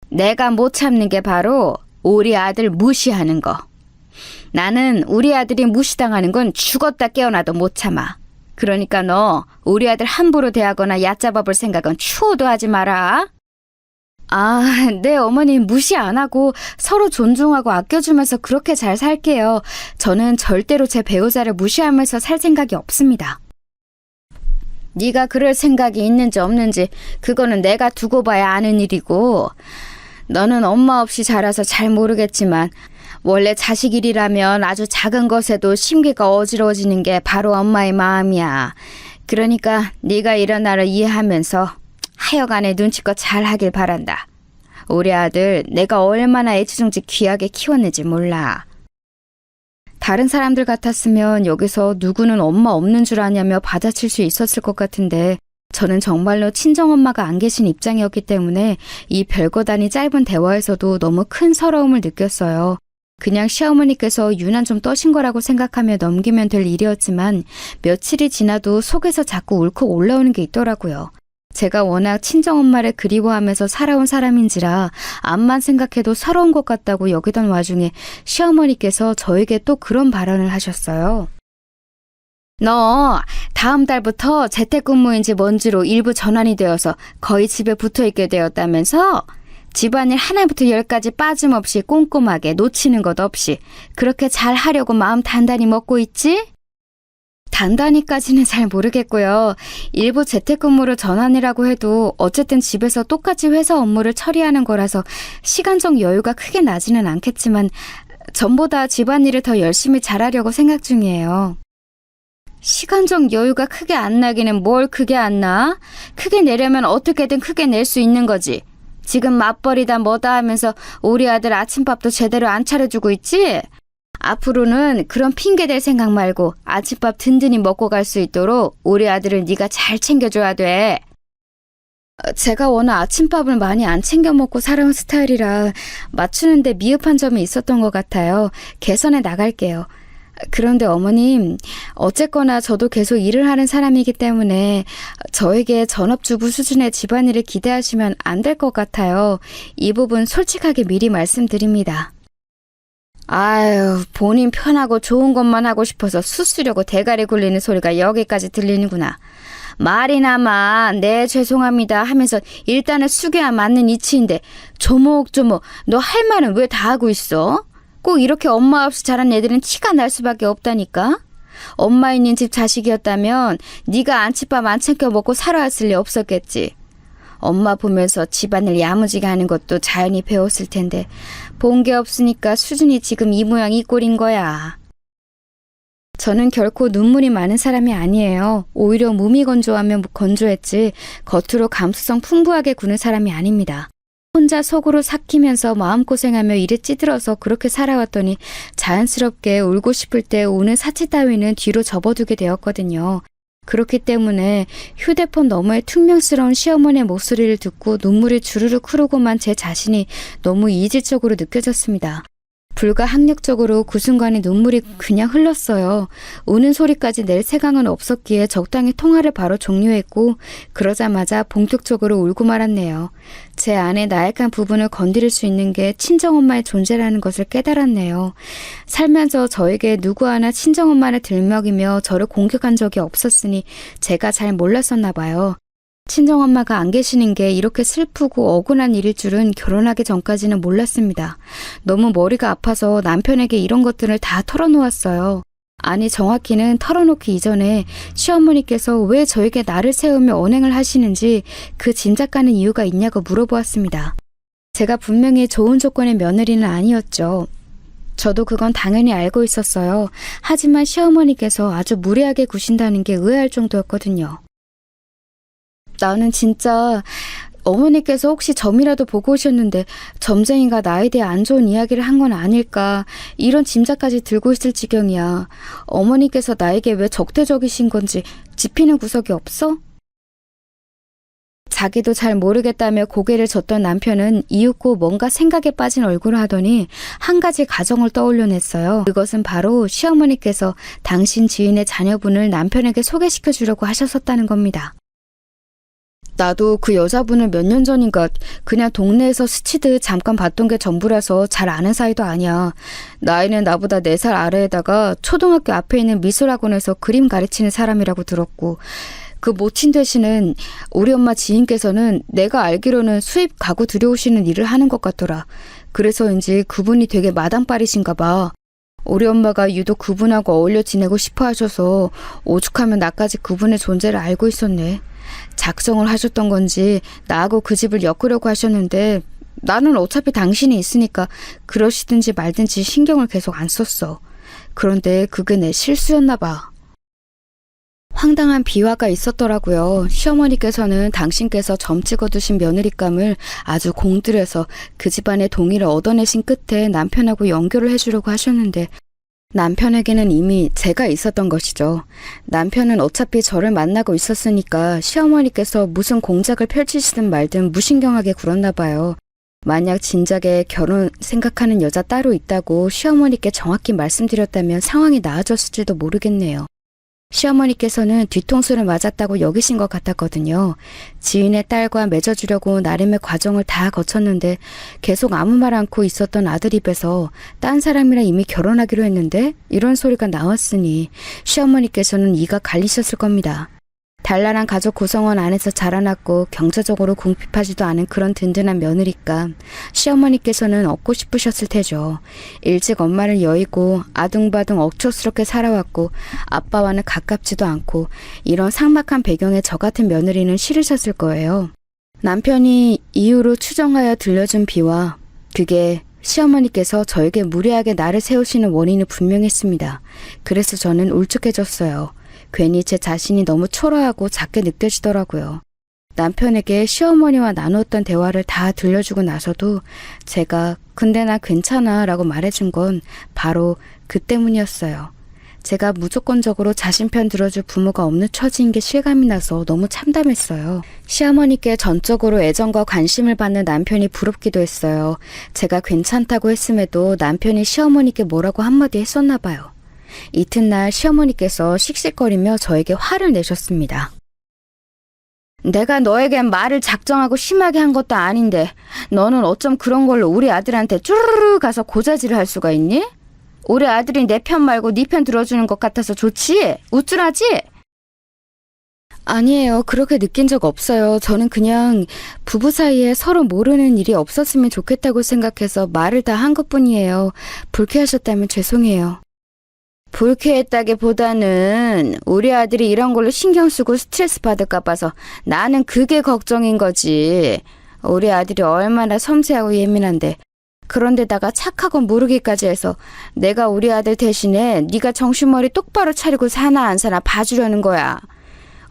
내가 못 참는 게 바로 우리 아들 무시하는 거. 나는 우리 아들이 무시당하는 건 죽었다 깨어나도 못 참아. 그러니까 너 우리 아들 함부로 대하거나 얕잡아 볼 생각은 추호도 하지 마라. 아, 네, 어머님 무시 안 하고 서로 존중하고 아껴주면서 그렇게 잘 살게요. 저는 절대로 제 배우자를 무시하면서 살 생각이 없습니다. 네가 그럴 생각이 있는지 없는지 그거는 내가 두고 봐야 아는 일이고 너는 엄마 없이 자라서 잘 모르겠지만 원래 자식 일이라면 아주 작은 것에도 심기가 어지러워지는 게 바로 엄마의 마음이야. 그러니까 네가 이런 나를 이해하면서 하여간에 눈치껏 잘 하길 바란다. 우리 아들 내가 얼마나 애지중지 귀하게 키웠는지 몰라. 다른 사람들 같았으면 여기서 누구는 엄마 없는 줄 아냐며 받아칠 수 있었을 것 같은데 저는 정말로 친정엄마가 안 계신 입장이었기 때문에 이 별거 단위 짧은 대화에서도 너무 큰 서러움을 느꼈어요. 그냥 시어머니께서 유난 좀 떠신 거라고 생각하며 넘기면 될 일이었지만 며칠이 지나도 속에서 자꾸 울컥 올라오는 게 있더라고요. 제가 워낙 친정엄마를 그리워하면서 살아온 사람인지라 암만 생각해도 서러운 것 같다고 여기던 와중에 시어머니께서 저에게 또 그런 발언을 하셨어요. 너 다음 달부터 재택근무인지 뭔지로 일부 전환이 되어서 거의 집에 붙어있게 되었다면서? 집안일 하나부터 열까지 빠짐없이 꼼꼼하게 놓치는 것 없이 그렇게 잘 하려고 마음 단단히 먹고 있지? 단단히까지는 잘 모르겠고요. 일부 재택근무로 전환이라고 해도 어쨌든 집에서 똑같이 회사 업무를 처리하는 거라서 시간적 여유가 크게 나지는 않겠지만 전보다 집안일을 더 열심히 잘하려고 생각 중이에요. 시간적 여유가 크게 안 나기는 뭘 크게 안 나? 크게 내려면 어떻게든 크게 낼 수 있는 거지. 지금 맞벌이다 뭐다 하면서 우리 아들 아침밥도 제대로 안 차려주고 있지? 앞으로는 그런 핑계댈 생각 말고 아침밥 든든히 먹고 갈 수 있도록 우리 아들을 네가 잘 챙겨줘야 돼. 제가 워낙 아침밥을 많이 안 챙겨 먹고 살아온 스타일이라 맞추는데 미흡한 점이 있었던 것 같아요. 개선해 나갈게요. 그런데 어머님, 어쨌거나 저도 계속 일을 하는 사람이기 때문에 저에게 전업주부 수준의 집안일을 기대하시면 안 될 것 같아요. 이 부분 솔직하게 미리 말씀드립니다. 아유, 본인 편하고 좋은 것만 하고 싶어서 수쓰려고 대가리 굴리는 소리가 여기까지 들리는구나. 말이나마 네 죄송합니다 하면서 일단은 숙여야 맞는 이치인데 조목조목 너 할 말은 왜 다 하고 있어? 꼭 이렇게 엄마 없이 자란 애들은 티가 날 수밖에 없다니까. 엄마 있는 집 자식이었다면 네가 안치밥 안 챙겨 먹고 살아왔을 리 없었겠지. 엄마 보면서 집안일 야무지게 하는 것도 자연히 배웠을 텐데 본 게 없으니까 수준이 지금 이 모양 이 꼴인 거야. 저는 결코 눈물이 많은 사람이 아니에요. 오히려 몸이 건조하면 건조했지 겉으로 감수성 풍부하게 구는 사람이 아닙니다. 혼자 속으로 삭히면서 마음고생하며 일에 찌들어서 그렇게 살아왔더니 자연스럽게 울고 싶을 때 우는 사치 따위는 뒤로 접어두게 되었거든요. 그렇기 때문에 휴대폰 너머의 퉁명스러운 시어머니의 목소리를 듣고 눈물이 주르륵 흐르고만 제 자신이 너무 이질적으로 느껴졌습니다. 불가항력적으로 그 순간에 눈물이 그냥 흘렀어요. 우는 소리까지 낼 생각은 없었기에 적당히 통화를 바로 종료했고 그러자마자 본격적으로 울고 말았네요. 제 안에 나약한 부분을 건드릴 수 있는 게 친정엄마의 존재라는 것을 깨달았네요. 살면서 저에게 누구 하나 친정엄마를 들먹이며 저를 공격한 적이 없었으니 제가 잘 몰랐었나 봐요. 친정엄마가 안 계시는 게 이렇게 슬프고 억울한 일일 줄은 결혼하기 전까지는 몰랐습니다. 너무 머리가 아파서 남편에게 이런 것들을 다 털어놓았어요. 아니 정확히는 털어놓기 이전에 시어머니께서 왜 저에게 나를 세우며 언행을 하시는지 그 짐작가는 이유가 있냐고 물어보았습니다. 제가 분명히 좋은 조건의 며느리는 아니었죠. 저도 그건 당연히 알고 있었어요. 하지만 시어머니께서 아주 무례하게 구신다는 게 의아할 정도였거든요. 나는 진짜 어머니께서 혹시 점이라도 보고 오셨는데 점쟁이가 나에 대해 안 좋은 이야기를 한 건 아닐까 이런 짐작까지 들고 있을 지경이야. 어머니께서 나에게 왜 적대적이신 건지 짚히는 구석이 없어? 자기도 잘 모르겠다며 고개를 젓던 남편은 이윽고 뭔가 생각에 빠진 얼굴을 하더니 한 가지 가정을 떠올려냈어요. 그것은 바로 시어머니께서 당신 지인의 자녀분을 남편에게 소개시켜 주려고 하셨었다는 겁니다. 나도 그 여자분을 몇 년 전인가 그냥 동네에서 스치듯 잠깐 봤던 게 전부라서 잘 아는 사이도 아니야. 나이는 나보다 4살 아래에다가 초등학교 앞에 있는 미술학원에서 그림 가르치는 사람이라고 들었고, 그 모친 대신은 우리 엄마 지인께서는 내가 알기로는 수입 가구 들여오시는 일을 하는 것 같더라. 그래서인지 그분이 되게 마당발이신가 봐. 우리 엄마가 유독 그분하고 어울려 지내고 싶어 하셔서 오죽하면 나까지 그분의 존재를 알고 있었네. 작정을 하셨던 건지 나하고 그 집을 엮으려고 하셨는데 나는 어차피 당신이 있으니까 그러시든지 말든지 신경을 계속 안 썼어. 그런데 그게 내 실수였나 봐. 황당한 비화가 있었더라고요. 시어머니께서는 당신께서 점 찍어두신 며느리감을 아주 공들여서 그 집안의 동의를 얻어내신 끝에 남편하고 연결을 해주려고 하셨는데 남편에게는 이미 제가 있었던 것이죠. 남편은 어차피 저를 만나고 있었으니까 시어머니께서 무슨 공작을 펼치시든 말든 무신경하게 굴었나 봐요. 만약 진작에 결혼 생각하는 여자 따로 있다고 시어머니께 정확히 말씀드렸다면 상황이 나아졌을지도 모르겠네요. 시어머니께서는 뒤통수를 맞았다고 여기신 것 같았거든요. 지인의 딸과 맺어주려고 나름의 과정을 다 거쳤는데 계속 아무 말 않고 있었던 아들 입에서 딴 사람이랑 이미 결혼하기로 했는데 이런 소리가 나왔으니 시어머니께서는 이가 갈리셨을 겁니다. 단란한 가족 구성원 안에서 자라났고 경제적으로 궁핍하지도 않은 그런 든든한 며느리감 시어머니께서는 얻고 싶으셨을 테죠. 일찍 엄마를 여의고 아둥바둥 억척스럽게 살아왔고 아빠와는 가깝지도 않고 이런 삭막한 배경에 저 같은 며느리는 싫으셨을 거예요. 남편이 이유로 추정하여 들려준 비와 그게 시어머니께서 저에게 무례하게 나를 세우시는 원인을 분명했습니다. 그래서 저는 울적해졌어요. 괜히 제 자신이 너무 초라하고 작게 느껴지더라고요. 남편에게 시어머니와 나누었던 대화를 다 들려주고 나서도 제가 근데 나 괜찮아 라고 말해준 건 바로 그 때문이었어요. 제가 무조건적으로 자신 편 들어줄 부모가 없는 처지인 게 실감이 나서 너무 참담했어요. 시어머니께 전적으로 애정과 관심을 받는 남편이 부럽기도 했어요. 제가 괜찮다고 했음에도 남편이 시어머니께 뭐라고 한마디 했었나 봐요. 이튿날 시어머니께서 씩씩거리며 저에게 화를 내셨습니다. 내가 너에겐 말을 작정하고 심하게 한 것도 아닌데 너는 어쩜 그런 걸로 우리 아들한테 쭈르르 가서 고자질을 할 수가 있니? 우리 아들이 내 편 말고 네 편 들어주는 것 같아서 좋지? 우쭐하지? 아니에요. 그렇게 느낀 적 없어요. 저는 그냥 부부 사이에 서로 모르는 일이 없었으면 좋겠다고 생각해서 말을 다 한 것뿐이에요. 불쾌하셨다면 죄송해요. 불쾌했다기보다는 우리 아들이 이런 걸로 신경 쓰고 스트레스 받을까 봐서 나는 그게 걱정인 거지. 우리 아들이 얼마나 섬세하고 예민한데 그런데다가 착하고 모르기까지 해서 내가 우리 아들 대신에 네가 정신머리 똑바로 차리고 사나 안 사나 봐주려는 거야.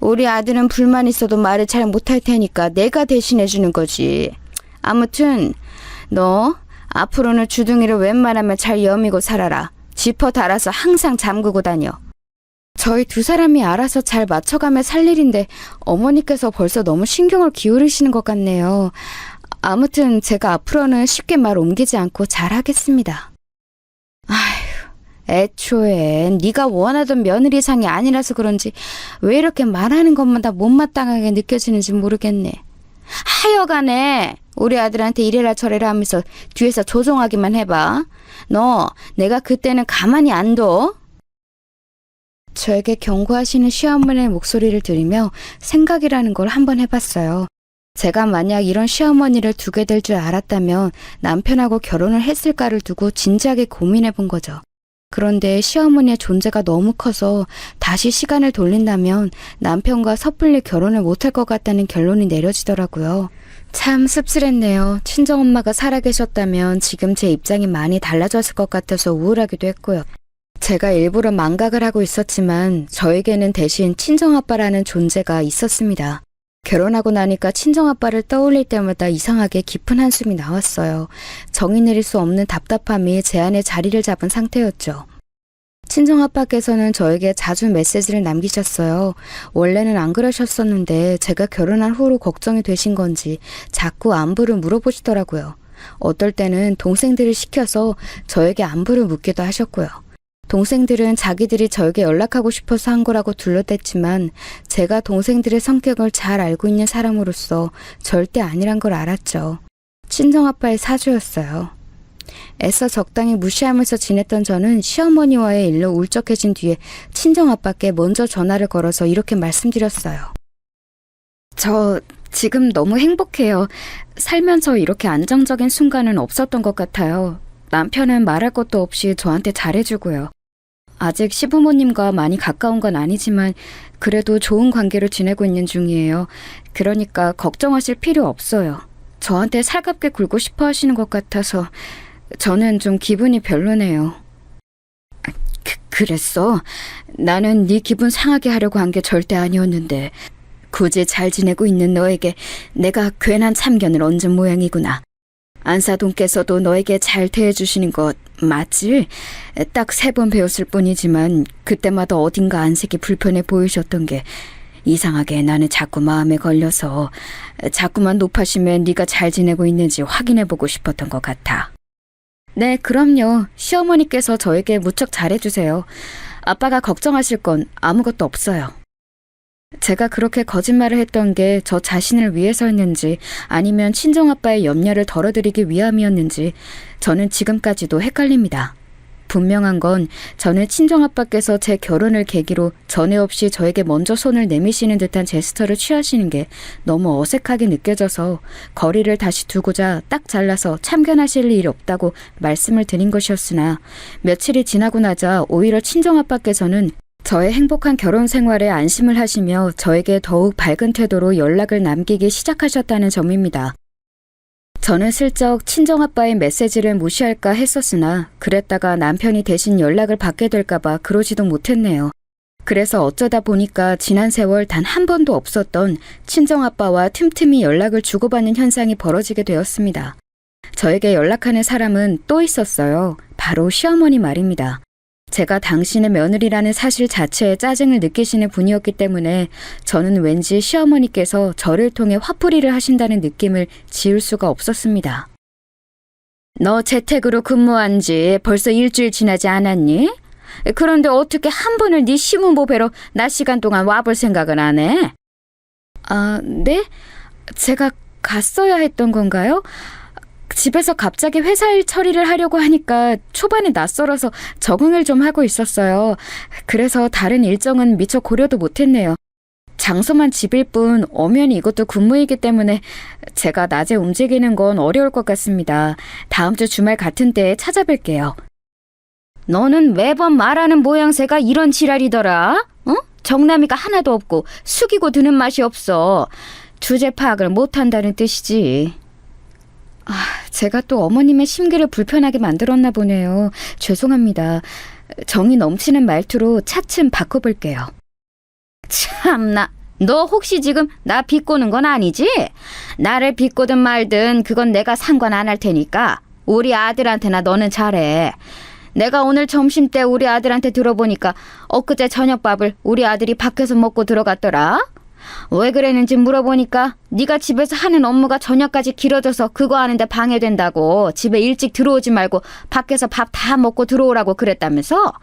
우리 아들은 불만 있어도 말을 잘 못할 테니까 내가 대신해 주는 거지. 아무튼 너 앞으로는 주둥이를 웬만하면 잘 여미고 살아라. 지퍼 달아서 항상 잠그고 다녀. 저희 두 사람이 알아서 잘 맞춰가며 살 일인데 어머니께서 벌써 너무 신경을 기울이시는 것 같네요. 아무튼 제가 앞으로는 쉽게 말 옮기지 않고 잘하겠습니다. 아휴, 애초에 네가 원하던 며느리상이 아니라서 그런지 왜 이렇게 말하는 것마다 못마땅하게 느껴지는지 모르겠네. 하여간에 우리 아들한테 이래라 저래라 하면서 뒤에서 조종하기만 해봐. 너 내가 그때는 가만히 안 둬. 저에게 경고하시는 시어머니의 목소리를 들으며 생각이라는 걸 한번 해봤어요. 제가 만약 이런 시어머니를 두게 될 줄 알았다면 남편하고 결혼을 했을까를 두고 진지하게 고민해 본 거죠. 그런데 시어머니의 존재가 너무 커서 다시 시간을 돌린다면 남편과 섣불리 결혼을 못할 것 같다는 결론이 내려지더라고요. 참 씁쓸했네요. 친정엄마가 살아계셨다면 지금 제 입장이 많이 달라졌을 것 같아서 우울하기도 했고요. 제가 일부러 망각을 하고 있었지만 저에게는 대신 친정아빠라는 존재가 있었습니다. 결혼하고 나니까 친정아빠를 떠올릴 때마다 이상하게 깊은 한숨이 나왔어요. 정의 내릴 수 없는 답답함이 제 안에 자리를 잡은 상태였죠. 친정아빠께서는 저에게 자주 메시지를 남기셨어요. 원래는 안 그러셨었는데 제가 결혼한 후로 걱정이 되신 건지 자꾸 안부를 물어보시더라고요. 어떨 때는 동생들을 시켜서 저에게 안부를 묻기도 하셨고요. 동생들은 자기들이 저에게 연락하고 싶어서 한 거라고 둘러댔지만 제가 동생들의 성격을 잘 알고 있는 사람으로서 절대 아니란 걸 알았죠. 친정아빠의 사주였어요. 애써 적당히 무시하면서 지냈던 저는 시어머니와의 일로 울적해진 뒤에 친정아빠께 먼저 전화를 걸어서 이렇게 말씀드렸어요. 저 지금 너무 행복해요. 살면서 이렇게 안정적인 순간은 없었던 것 같아요. 남편은 말할 것도 없이 저한테 잘해주고요. 아직 시부모님과 많이 가까운 건 아니지만 그래도 좋은 관계로 지내고 있는 중이에요. 그러니까 걱정하실 필요 없어요. 저한테 살갑게 굴고 싶어 하시는 것 같아서 저는 좀 기분이 별로네요. 그랬어? 나는 네 기분 상하게 하려고 한 게 절대 아니었는데 굳이 잘 지내고 있는 너에게 내가 괜한 참견을 얹은 모양이구나. 안사돈께서도 너에게 잘 대해주시는 것 맞지? 딱 3번 배웠을 뿐이지만 그때마다 어딘가 안색이 불편해 보이셨던 게 이상하게 나는 자꾸 마음에 걸려서 자꾸만 높아시면 네가 잘 지내고 있는지 확인해보고 싶었던 것 같아. 네, 그럼요. 시어머니께서 저에게 무척 잘해주세요. 아빠가 걱정하실 건 아무것도 없어요. 제가 그렇게 거짓말을 했던 게 저 자신을 위해서였는지 아니면 친정아빠의 염려를 덜어드리기 위함이었는지 저는 지금까지도 헷갈립니다. 분명한 건 저는 친정아빠께서 제 결혼을 계기로 전에 없이 저에게 먼저 손을 내미시는 듯한 제스처를 취하시는 게 너무 어색하게 느껴져서 거리를 다시 두고자 딱 잘라서 참견하실 일 없다고 말씀을 드린 것이었으나 며칠이 지나고 나자 오히려 친정아빠께서는 저의 행복한 결혼 생활에 안심을 하시며 저에게 더욱 밝은 태도로 연락을 남기기 시작하셨다는 점입니다. 저는 슬쩍 친정아빠의 메시지를 무시할까 했었으나 그랬다가 남편이 대신 연락을 받게 될까봐 그러지도 못했네요. 그래서 어쩌다 보니까 지난 세월 단 한 번도 없었던 친정아빠와 틈틈이 연락을 주고받는 현상이 벌어지게 되었습니다. 저에게 연락하는 사람은 또 있었어요. 바로 시어머니 말입니다. 제가 당신의 며느리라는 사실 자체에 짜증을 느끼시는 분이었기 때문에 저는 왠지 시어머니께서 저를 통해 화풀이를 하신다는 느낌을 지울 수가 없었습니다. 너 재택으로 근무한 지 벌써 일주일 지나지 않았니? 그런데 어떻게 한 번을 네 시부모 뵈러 낮 시간 동안 와볼 생각은 안 해? 아, 네? 제가 갔어야 했던 건가요? 집에서 갑자기 회사 일 처리를 하려고 하니까 초반에 낯설어서 적응을 좀 하고 있었어요. 그래서 다른 일정은 미처 고려도 못했네요. 장소만 집일 뿐 엄연히 이것도 근무이기 때문에 제가 낮에 움직이는 건 어려울 것 같습니다. 다음 주 주말 같은 때에 찾아뵐게요. 너는 매번 말하는 모양새가 이런 지랄이더라. 어? 정남이가 하나도 없고 숙이고 드는 맛이 없어. 주제 파악을 못한다는 뜻이지. 제가 또 어머님의 심기를 불편하게 만들었나 보네요. 죄송합니다. 정이 넘치는 말투로 차츰 바꿔볼게요. 참나, 너 혹시 지금 나 비꼬는 건 아니지? 나를 비꼬든 말든 그건 내가 상관 안 할 테니까 우리 아들한테나 너는 잘해. 내가 오늘 점심때 우리 아들한테 들어보니까 엊그제 저녁밥을 우리 아들이 밖에서 먹고 들어갔더라. 왜 그랬는지 물어보니까 네가 집에서 하는 업무가 저녁까지 길어져서 그거 하는데 방해된다고 집에 일찍 들어오지 말고 밖에서 밥 다 먹고 들어오라고 그랬다면서?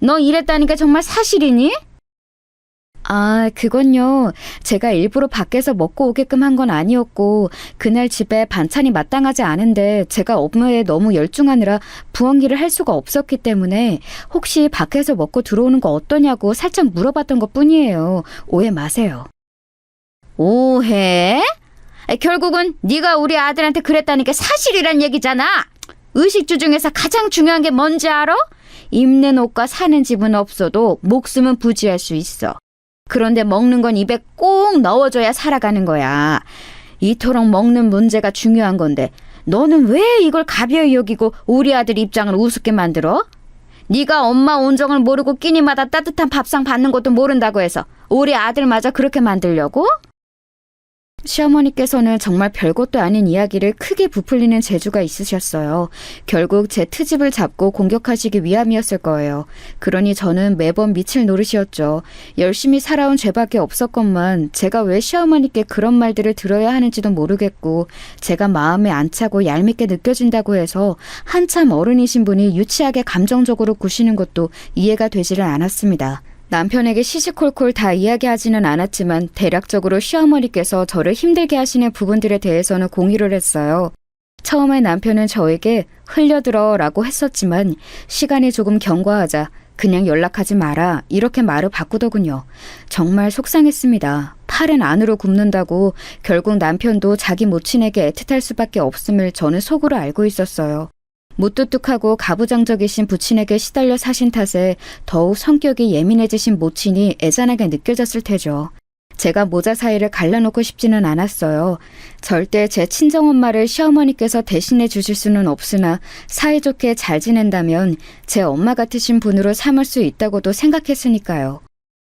너 이랬다는 게 정말 사실이니? 아, 그건요. 제가 일부러 밖에서 먹고 오게끔 한 건 아니었고 그날 집에 반찬이 마땅하지 않은데 제가 업무에 너무 열중하느라 부엉이를 할 수가 없었기 때문에 혹시 밖에서 먹고 들어오는 거 어떠냐고 살짝 물어봤던 것뿐이에요. 오해 마세요. 오해? 결국은 네가 우리 아들한테 그랬다는 게 사실이란 얘기잖아. 의식주 중에서 가장 중요한 게 뭔지 알아? 입는 옷과 사는 집은 없어도 목숨은 부지할 수 있어. 그런데 먹는 건 입에 꼭 넣어줘야 살아가는 거야. 이토록 먹는 문제가 중요한 건데 너는 왜 이걸 가벼이 여기고 우리 아들 입장을 우습게 만들어? 네가 엄마 온정을 모르고 끼니마다 따뜻한 밥상 받는 것도 모른다고 해서 우리 아들마저 그렇게 만들려고? 시어머니께서는 정말 별것도 아닌 이야기를 크게 부풀리는 재주가 있으셨어요. 결국 제 트집을 잡고 공격하시기 위함이었을 거예요. 그러니 저는 매번 미칠 노릇이었죠. 열심히 살아온 죄밖에 없었건만 제가 왜 시어머니께 그런 말들을 들어야 하는지도 모르겠고 제가 마음에 안 차고 얄밉게 느껴진다고 해서 한참 어른이신 분이 유치하게 감정적으로 구시는 것도 이해가 되지를 않았습니다. 남편에게 시시콜콜 다 이야기하지는 않았지만 대략적으로 시어머니께서 저를 힘들게 하시는 부분들에 대해서는 공유를 했어요. 처음에 남편은 저에게 흘려들어 라고 했었지만 시간이 조금 경과하자 그냥 연락하지 마라 이렇게 말을 바꾸더군요. 정말 속상했습니다. 팔은 안으로 굽는다고 결국 남편도 자기 모친에게 애틋할 수밖에 없음을 저는 속으로 알고 있었어요. 무뚝뚝하고 가부장적이신 부친에게 시달려 사신 탓에 더욱 성격이 예민해지신 모친이 애잔하게 느껴졌을 테죠. 제가 모자 사이를 갈라놓고 싶지는 않았어요. 절대 제 친정엄마를 시어머니께서 대신해 주실 수는 없으나 사이좋게 잘 지낸다면 제 엄마 같으신 분으로 삼을 수 있다고도 생각했으니까요.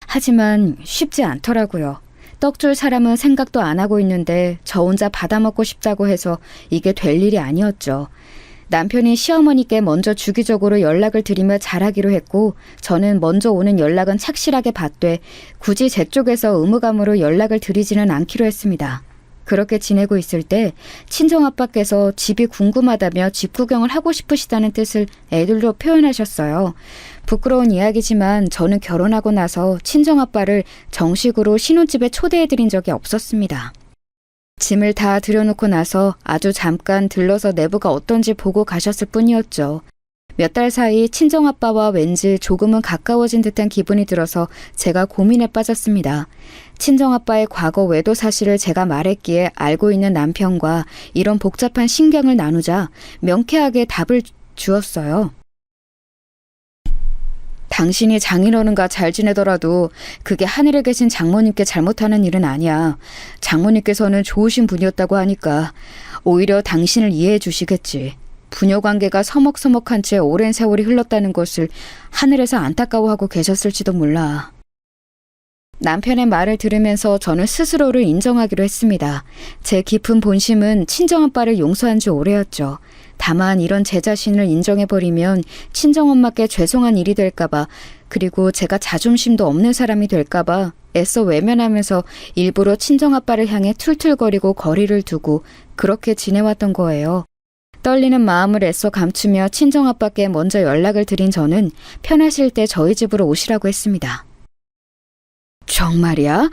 하지만 쉽지 않더라고요. 떡줄 사람은 생각도 안 하고 있는데 저 혼자 받아먹고 싶다고 해서 이게 될 일이 아니었죠. 남편이 시어머니께 먼저 주기적으로 연락을 드리며 잘하기로 했고 저는 먼저 오는 연락은 착실하게 받되 굳이 제 쪽에서 의무감으로 연락을 드리지는 않기로 했습니다. 그렇게 지내고 있을 때 친정아빠께서 집이 궁금하다며 집 구경을 하고 싶으시다는 뜻을 애들로 표현하셨어요. 부끄러운 이야기지만 저는 결혼하고 나서 친정아빠를 정식으로 신혼집에 초대해드린 적이 없었습니다. 짐을 다 들여놓고 나서 아주 잠깐 들러서 내부가 어떤지 보고 가셨을 뿐이었죠. 몇 달 사이 친정아빠와 왠지 조금은 가까워진 듯한 기분이 들어서 제가 고민에 빠졌습니다. 친정아빠의 과거 외도 사실을 제가 말했기에 알고 있는 남편과 이런 복잡한 신경을 나누자 명쾌하게 답을 주었어요. 당신이 장인어른과 잘 지내더라도 그게 하늘에 계신 장모님께 잘못하는 일은 아니야. 장모님께서는 좋으신 분이었다고 하니까 오히려 당신을 이해해 주시겠지. 부녀 관계가 서먹서먹한 채 오랜 세월이 흘렀다는 것을 하늘에서 안타까워하고 계셨을지도 몰라. 남편의 말을 들으면서 저는 스스로를 인정하기로 했습니다. 제 깊은 본심은 친정아빠를 용서한 지 오래였죠. 다만 이런 제 자신을 인정해버리면 친정엄마께 죄송한 일이 될까봐 그리고 제가 자존심도 없는 사람이 될까봐 애써 외면하면서 일부러 친정아빠를 향해 툴툴거리고 거리를 두고 그렇게 지내왔던 거예요. 떨리는 마음을 애써 감추며 친정아빠께 먼저 연락을 드린 저는 편하실 때 저희 집으로 오시라고 했습니다. 정말이야?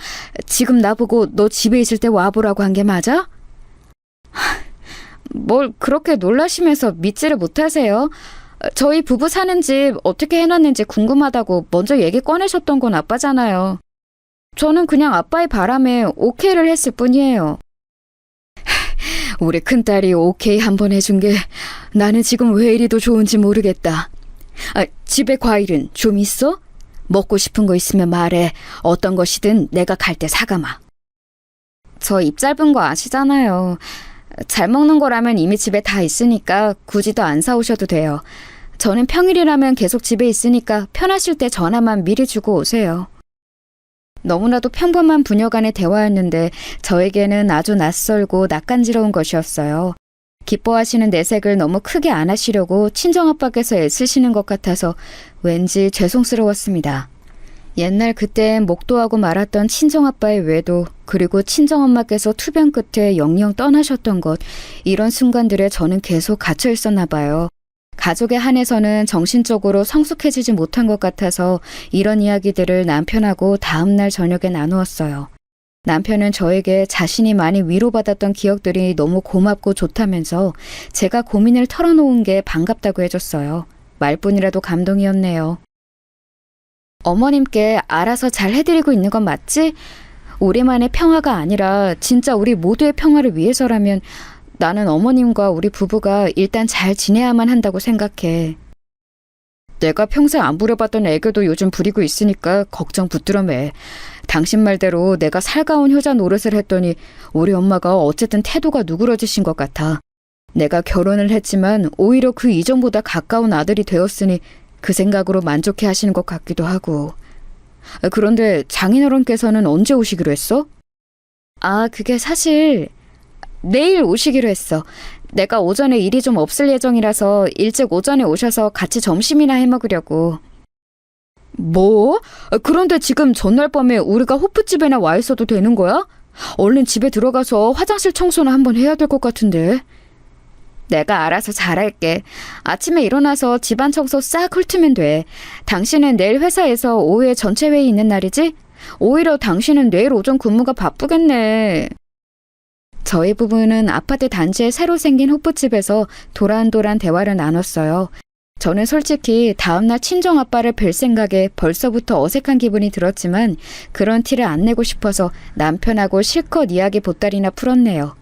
지금 나보고 너 집에 있을 때 와보라고 한 게 맞아? 뭘 그렇게 놀라시면서 믿지를 못하세요? 저희 부부 사는 집 어떻게 해놨는지 궁금하다고 먼저 얘기 꺼내셨던 건 아빠잖아요. 저는 그냥 아빠의 바람에 오케이를 했을 뿐이에요. 우리 큰딸이 오케이 한번 해준 게 나는 지금 왜 이리도 좋은지 모르겠다. 집에 과일은 좀 있어? 먹고 싶은 거 있으면 말해. 어떤 것이든 내가 갈 때 사가마. 저 입 짧은 거 아시잖아요. 잘 먹는 거라면 이미 집에 다 있으니까 굳이 더 안 사오셔도 돼요. 저는 평일이라면 계속 집에 있으니까 편하실 때 전화만 미리 주고 오세요. 너무나도 평범한 부녀 간의 대화였는데 저에게는 아주 낯설고 낯간지러운 것이었어요. 기뻐하시는 내색을 너무 크게 안 하시려고 친정아빠께서 애쓰시는 것 같아서 왠지 죄송스러웠습니다. 옛날 그때엔 목도하고 말았던 친정아빠의 외도 그리고 친정엄마께서 투병 끝에 영영 떠나셨던 것 이런 순간들에 저는 계속 갇혀 있었나 봐요. 가족에 한해서는 정신적으로 성숙해지지 못한 것 같아서 이런 이야기들을 남편하고 다음날 저녁에 나누었어요. 남편은 저에게 자신이 많이 위로받았던 기억들이 너무 고맙고 좋다면서 제가 고민을 털어놓은 게 반갑다고 해줬어요. 말뿐이라도 감동이었네요. 어머님께 알아서 잘 해드리고 있는 건 맞지? 우리만의 평화가 아니라 진짜 우리 모두의 평화를 위해서라면 나는 어머님과 우리 부부가 일단 잘 지내야만 한다고 생각해. 내가 평생 안 부려봤던 애교도 요즘 부리고 있으니까 걱정 붙들어매. 당신 말대로 내가 살가운 효자 노릇을 했더니 우리 엄마가 어쨌든 태도가 누그러지신 것 같아. 내가 결혼을 했지만 오히려 그 이전보다 가까운 아들이 되었으니 그 생각으로 만족해 하시는 것 같기도 하고. 그런데 장인어른께서는 언제 오시기로 했어? 그게 사실 내일 오시기로 했어. 내가 오전에 일이 좀 없을 예정이라서 일찍 오전에 오셔서 같이 점심이나 해 먹으려고. 뭐? 그런데 지금 전날 밤에 우리가 호프집에나 와 있어도 되는 거야? 얼른 집에 들어가서 화장실 청소나 한번 해야 될 것 같은데. 내가 알아서 잘할게. 아침에 일어나서 집안 청소 싹 훑으면 돼. 당신은 내일 회사에서 오후에 전체 회의 있는 날이지? 오히려 당신은 내일 오전 근무가 바쁘겠네. 저희 부부는 아파트 단지에 새로 생긴 호프집에서 도란도란 대화를 나눴어요. 저는 솔직히 다음날 친정아빠를 뵐 생각에 벌써부터 어색한 기분이 들었지만 그런 티를 안 내고 싶어서 남편하고 실컷 이야기 보따리나 풀었네요.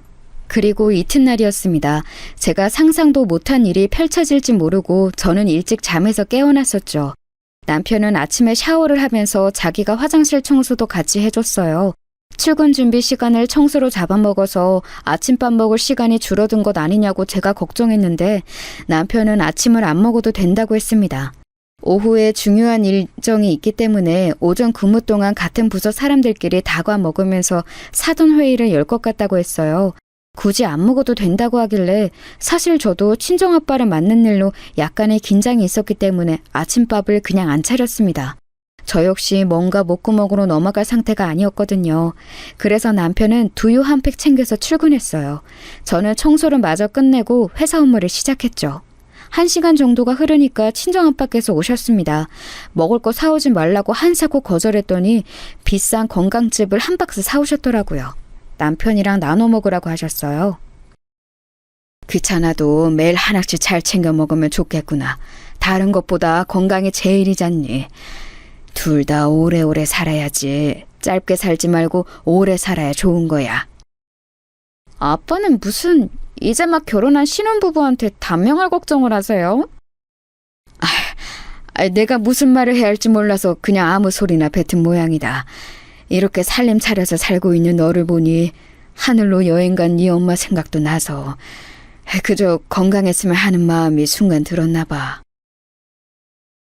그리고 이튿날이었습니다. 제가 상상도 못한 일이 펼쳐질지 모르고 저는 일찍 잠에서 깨어났었죠. 남편은 아침에 샤워를 하면서 자기가 화장실 청소도 같이 해줬어요. 출근 준비 시간을 청소로 잡아먹어서 아침밥 먹을 시간이 줄어든 것 아니냐고 제가 걱정했는데 남편은 아침을 안 먹어도 된다고 했습니다. 오후에 중요한 일정이 있기 때문에 오전 근무 동안 같은 부서 사람들끼리 다과 먹으면서 사전 회의를 열 것 같다고 했어요. 굳이 안 먹어도 된다고 하길래 사실 저도 친정아빠를 맞는 일로 약간의 긴장이 있었기 때문에 아침밥을 그냥 안 차렸습니다. 저 역시 뭔가 목구멍으로 넘어갈 상태가 아니었거든요. 그래서 남편은 두유 한 팩 챙겨서 출근했어요. 저는 청소를 마저 끝내고 회사 업무를 시작했죠. 1시간 정도가 흐르니까 친정아빠께서 오셨습니다. 먹을 거 사오지 말라고 한사코 거절했더니 비싼 건강즙을 한 박스 사오셨더라고요. 남편이랑 나눠 먹으라고 하셨어요. 귀찮아도 매일 하나씩 잘 챙겨 먹으면 좋겠구나. 다른 것보다 건강이 제일이잖니. 둘 다 오래오래 살아야지. 짧게 살지 말고 오래 살아야 좋은 거야. 아빠는 무슨 이제 막 결혼한 신혼부부한테 단명할 걱정을 하세요? 내가 무슨 말을 해야 할지 몰라서 그냥 아무 소리나 뱉은 모양이다. 이렇게 살림 차려서 살고 있는 너를 보니 하늘로 여행 간 네 엄마 생각도 나서 그저 건강했으면 하는 마음이 순간 들었나 봐.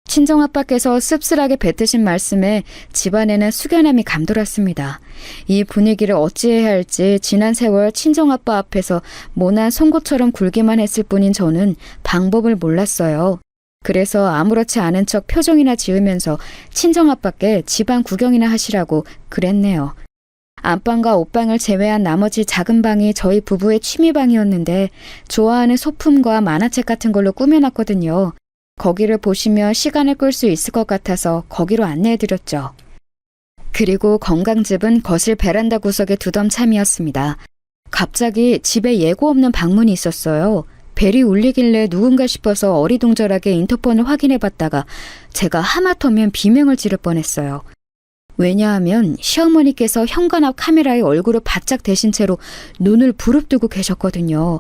친정아빠께서 씁쓸하게 뱉으신 말씀에 집안에는 숙연함이 감돌았습니다. 이 분위기를 어찌해야 할지 지난 세월 친정아빠 앞에서 모난 송곳처럼 굴기만 했을 뿐인 저는 방법을 몰랐어요. 그래서 아무렇지 않은 척 표정이나 지으면서 친정아빠께 집안 구경이나 하시라고 그랬네요. 안방과 옷방을 제외한 나머지 작은 방이 저희 부부의 취미방이었는데 좋아하는 소품과 만화책 같은 걸로 꾸며놨거든요. 거기를 보시면 시간을 끌 수 있을 것 같아서 거기로 안내해드렸죠. 그리고 건강즙은 거실 베란다 구석에 두던 참이었습니다. 갑자기 집에 예고 없는 방문이 있었어요. 벨이 울리길래 누군가 싶어서 어리둥절하게 인터폰을 확인해봤다가 제가 하마터면 비명을 지를 뻔했어요. 왜냐하면 시어머니께서 현관 앞 카메라에 얼굴을 바짝 대신 채로 눈을 부릅뜨고 계셨거든요.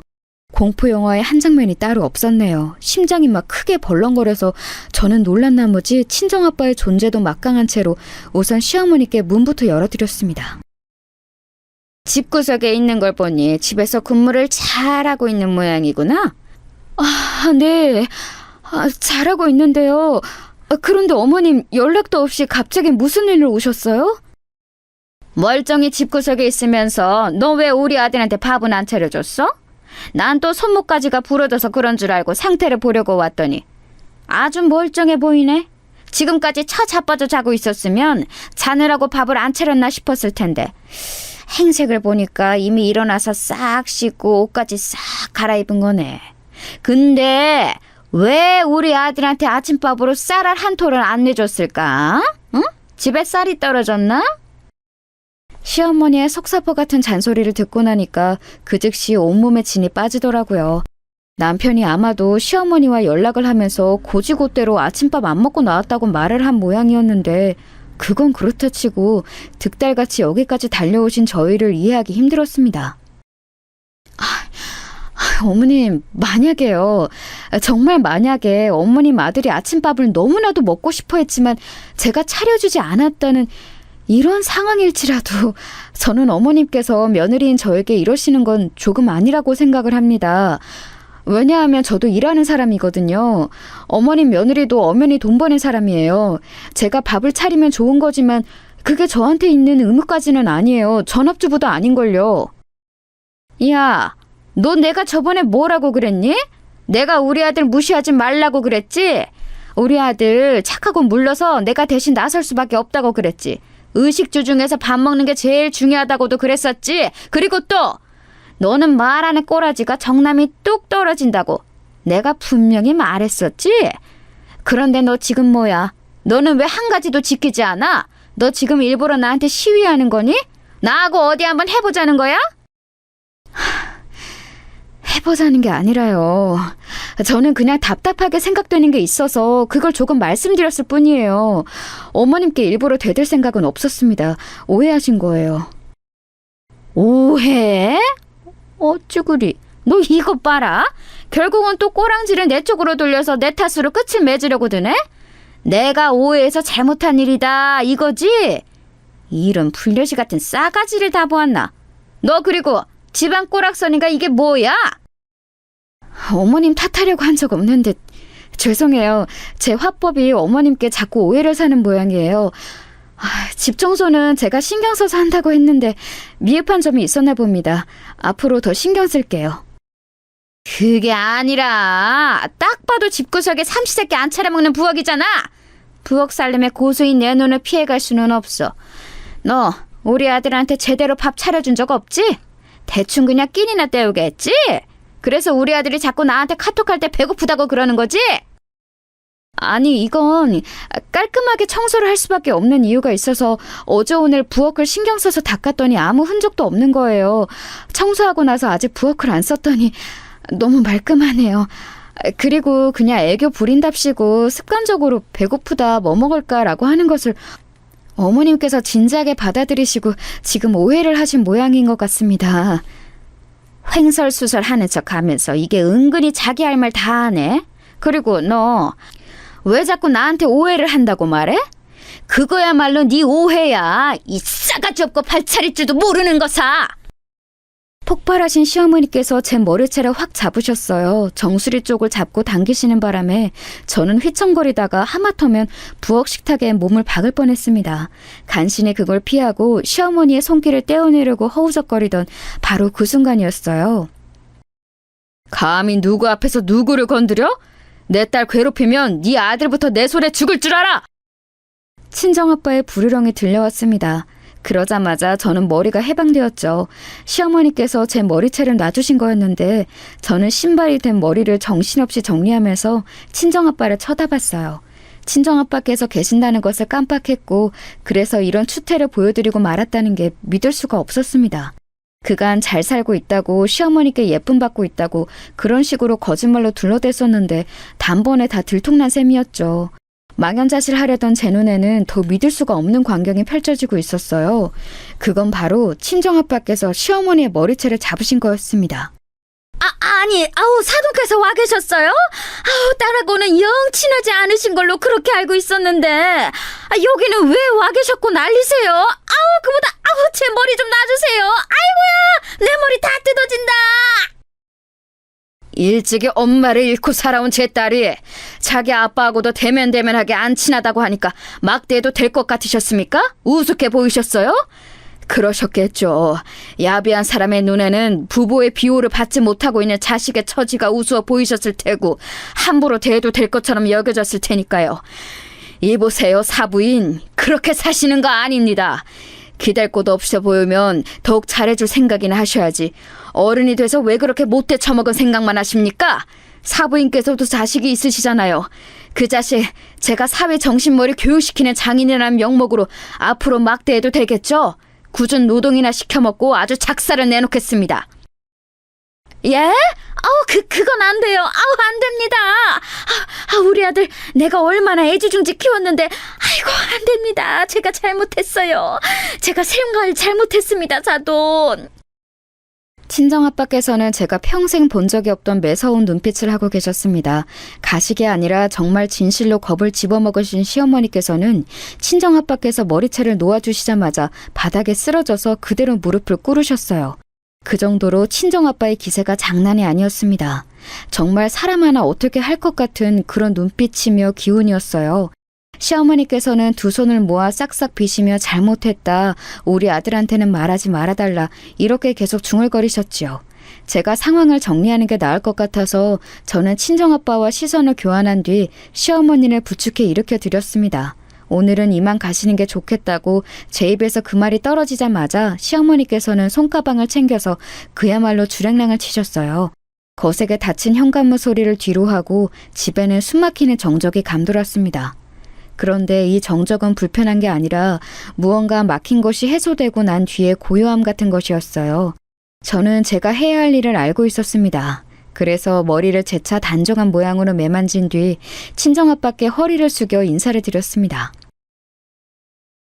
공포 영화의 한 장면이 따로 없었네요. 심장이 막 크게 벌렁거려서 저는 놀란 나머지 친정아빠의 존재도 막강한 채로 우선 시어머니께 문부터 열어드렸습니다. 집구석에 있는 걸 보니 집에서 근무를 잘하고 있는 모양이구나. 네. 잘하고 있는데요. 그런데 어머님 연락도 없이 갑자기 무슨 일로 오셨어요? 멀쩡히 집구석에 있으면서 너 왜 우리 아들한테 밥은 안 차려줬어? 난 또 손목까지가 부러져서 그런 줄 알고 상태를 보려고 왔더니 아주 멀쩡해 보이네. 지금까지 처자빠져 자고 있었으면 자느라고 밥을 안 차렸나 싶었을 텐데 행색을 보니까 이미 일어나서 싹 씻고 옷까지 싹 갈아입은 거네. 근데 왜 우리 아들한테 아침밥으로 쌀알 한 톨을 안 내줬을까? 응? 집에 쌀이 떨어졌나? 시어머니의 속사포 같은 잔소리를 듣고 나니까 그 즉시 온몸에 진이 빠지더라고요. 남편이 아마도 시어머니와 연락을 하면서 고지고대로 아침밥 안 먹고 나왔다고 말을 한 모양이었는데 그건 그렇다 치고 득달같이 여기까지 달려오신 저희를 이해하기 힘들었습니다. 어머님, 만약에요. 정말 만약에 어머님 아들이 아침밥을 너무나도 먹고 싶어 했지만 제가 차려주지 않았다는 이런 상황일지라도 저는 어머님께서 며느리인 저에게 이러시는 건 조금 아니라고 생각을 합니다. 왜냐하면 저도 일하는 사람이거든요. 어머님 며느리도 엄연히 돈 버는 사람이에요. 제가 밥을 차리면 좋은 거지만 그게 저한테 있는 의무까지는 아니에요. 전업주부도 아닌걸요. 야, 너 내가 저번에 뭐라고 그랬니? 내가 우리 아들 무시하지 말라고 그랬지? 우리 아들 착하고 물러서 내가 대신 나설 수밖에 없다고 그랬지. 의식주 중에서 밥 먹는 게 제일 중요하다고도 그랬었지. 그리고 또 너는 말 안에 꼬라지가 정남이 뚝 떨어진다고 내가 분명히 말했었지. 그런데 너 지금 뭐야? 너는 왜 한 가지도 지키지 않아? 너 지금 일부러 나한테 시위하는 거니? 나하고 어디 한번 해보자는 거야? 해보자는 게 아니라요. 저는 그냥 답답하게 생각되는 게 있어서 그걸 조금 말씀드렸을 뿐이에요. 어머님께 일부러 대들 생각은 없었습니다. 오해하신 거예요. 오해? 어쭈구리. 너 이것 봐라. 결국은 또 꼬랑지를 내 쪽으로 돌려서 내 탓으로 끝을 맺으려고 드네? 내가 오해해서 잘못한 일이다 이거지? 이런 불려시 같은 싸가지를 다 보았나? 너 그리고 집안 꼬락서니가 이게 뭐야? 어머님 탓하려고 한 적 없는데 죄송해요. 제 화법이 어머님께 자꾸 오해를 사는 모양이에요. 집 청소는 제가 신경 써서 한다고 했는데 미흡한 점이 있었나 봅니다. 앞으로 더 신경 쓸게요. 그게 아니라 딱 봐도 집구석에 삼시세끼 안 차려먹는 부엌이잖아. 부엌 살림에 고수인 내 눈을 피해갈 수는 없어. 너 우리 아들한테 제대로 밥 차려준 적 없지? 대충 그냥 끼니나 때우겠지? 그래서 우리 아들이 자꾸 나한테 카톡할 때 배고프다고 그러는 거지? 아니 이건 깔끔하게 청소를 할 수밖에 없는 이유가 있어서 어제 오늘 부엌을 신경 써서 닦았더니 아무 흔적도 없는 거예요. 청소하고 나서 아직 부엌을 안 썼더니 너무 말끔하네요. 그리고 그냥 애교 부린답시고 습관적으로 배고프다 뭐 먹을까라고 하는 것을 어머님께서 진지하게 받아들이시고 지금 오해를 하신 모양인 것 같습니다. 횡설수설 하는 척 하면서 이게 은근히 자기 할 말 다 하네. 그리고 너 왜 자꾸 나한테 오해를 한다고 말해? 그거야말로 네 오해야. 이 싸가지 없고 발차릴 줄도 모르는 거사. 폭발하신 시어머니께서 제 머리채를 확 잡으셨어요. 정수리 쪽을 잡고 당기시는 바람에 저는 휘청거리다가 하마터면 부엌 식탁에 몸을 박을 뻔했습니다. 간신히 그걸 피하고 시어머니의 손길을 떼어내려고 허우적거리던 바로 그 순간이었어요. 감히 누구 앞에서 누구를 건드려? 내 딸 괴롭히면 네 아들부터 내 손에 죽을 줄 알아! 친정아빠의 부르렁이 들려왔습니다. 그러자마자 저는 머리가 해방되었죠. 시어머니께서 제 머리채를 놔주신 거였는데 저는 신발이 된 머리를 정신없이 정리하면서 친정아빠를 쳐다봤어요. 친정아빠께서 계신다는 것을 깜빡했고 그래서 이런 추태를 보여드리고 말았다는 게 믿을 수가 없었습니다. 그간 잘 살고 있다고 시어머니께 예쁨 받고 있다고 그런 식으로 거짓말로 둘러댔었는데 단번에 다 들통난 셈이었죠. 망연자실하려던 제 눈에는 더 믿을 수가 없는 광경이 펼쳐지고 있었어요. 그건 바로 친정아빠께서 시어머니의 머리채를 잡으신 거였습니다. 아우, 사돈께서 와 계셨어요? 딸하고는 영 친하지 않으신 걸로 그렇게 알고 있었는데, 여기는 왜 와 계셨고 난리세요? 그보다, 제 머리 좀 놔주세요. 아이고야, 내 머리 다 뜯어진다. 일찍이 엄마를 잃고 살아온 제 딸이 자기 아빠하고도 대면대면하게 안 친하다고 하니까 막대해도 될 것 같으셨습니까? 우습게 보이셨어요? 그러셨겠죠. 야비한 사람의 눈에는 부모의 비호를 받지 못하고 있는 자식의 처지가 우스워 보이셨을 테고 함부로 대해도 될 것처럼 여겨졌을 테니까요. 이보세요, 사부인. 그렇게 사시는 거 아닙니다. 기댈 곳 없어 보이면 더욱 잘해줄 생각이나 하셔야지. 어른이 돼서 왜 그렇게 못돼 처먹은 생각만 하십니까? 사부인께서도 자식이 있으시잖아요. 그 자식 제가 사회 정신머리 교육시키는 장인이라는 명목으로 앞으로 막대해도 되겠죠? 굳은 노동이나 시켜먹고 아주 작사를 내놓겠습니다. 예? 그건 안 돼요. 안 됩니다. 우리 아들 내가 얼마나 애지중지 키웠는데 안 됩니다. 제가 잘못했어요. 제가 생각을 잘못했습니다, 사돈. 친정아빠께서는 제가 평생 본 적이 없던 매서운 눈빛을 하고 계셨습니다. 가식이 아니라 정말 진실로 겁을 집어먹으신 시어머니께서는 친정아빠께서 머리채를 놓아주시자마자 바닥에 쓰러져서 그대로 무릎을 꿇으셨어요. 그 정도로 친정아빠의 기세가 장난이 아니었습니다. 정말 사람 하나 어떻게 할 것 같은 그런 눈빛이며 기운이었어요. 시어머니께서는 두 손을 모아 싹싹 비시며 잘못했다, 우리 아들한테는 말하지 말아달라, 이렇게 계속 중얼거리셨지요. 제가 상황을 정리하는 게 나을 것 같아서 저는 친정아빠와 시선을 교환한 뒤 시어머니를 부축해 일으켜 드렸습니다. 오늘은 이만 가시는 게 좋겠다고 제 입에서 그 말이 떨어지자마자 시어머니께서는 손가방을 챙겨서 그야말로 주랭랑을 치셨어요. 거세게 닫힌 현관문 소리를 뒤로 하고 집에는 숨막히는 정적이 감돌았습니다. 그런데 이 정적은 불편한 게 아니라 무언가 막힌 것이 해소되고 난 뒤에 고요함 같은 것이었어요. 저는 제가 해야 할 일을 알고 있었습니다. 그래서 머리를 재차 단정한 모양으로 매만진 뒤 친정아빠께 허리를 숙여 인사를 드렸습니다.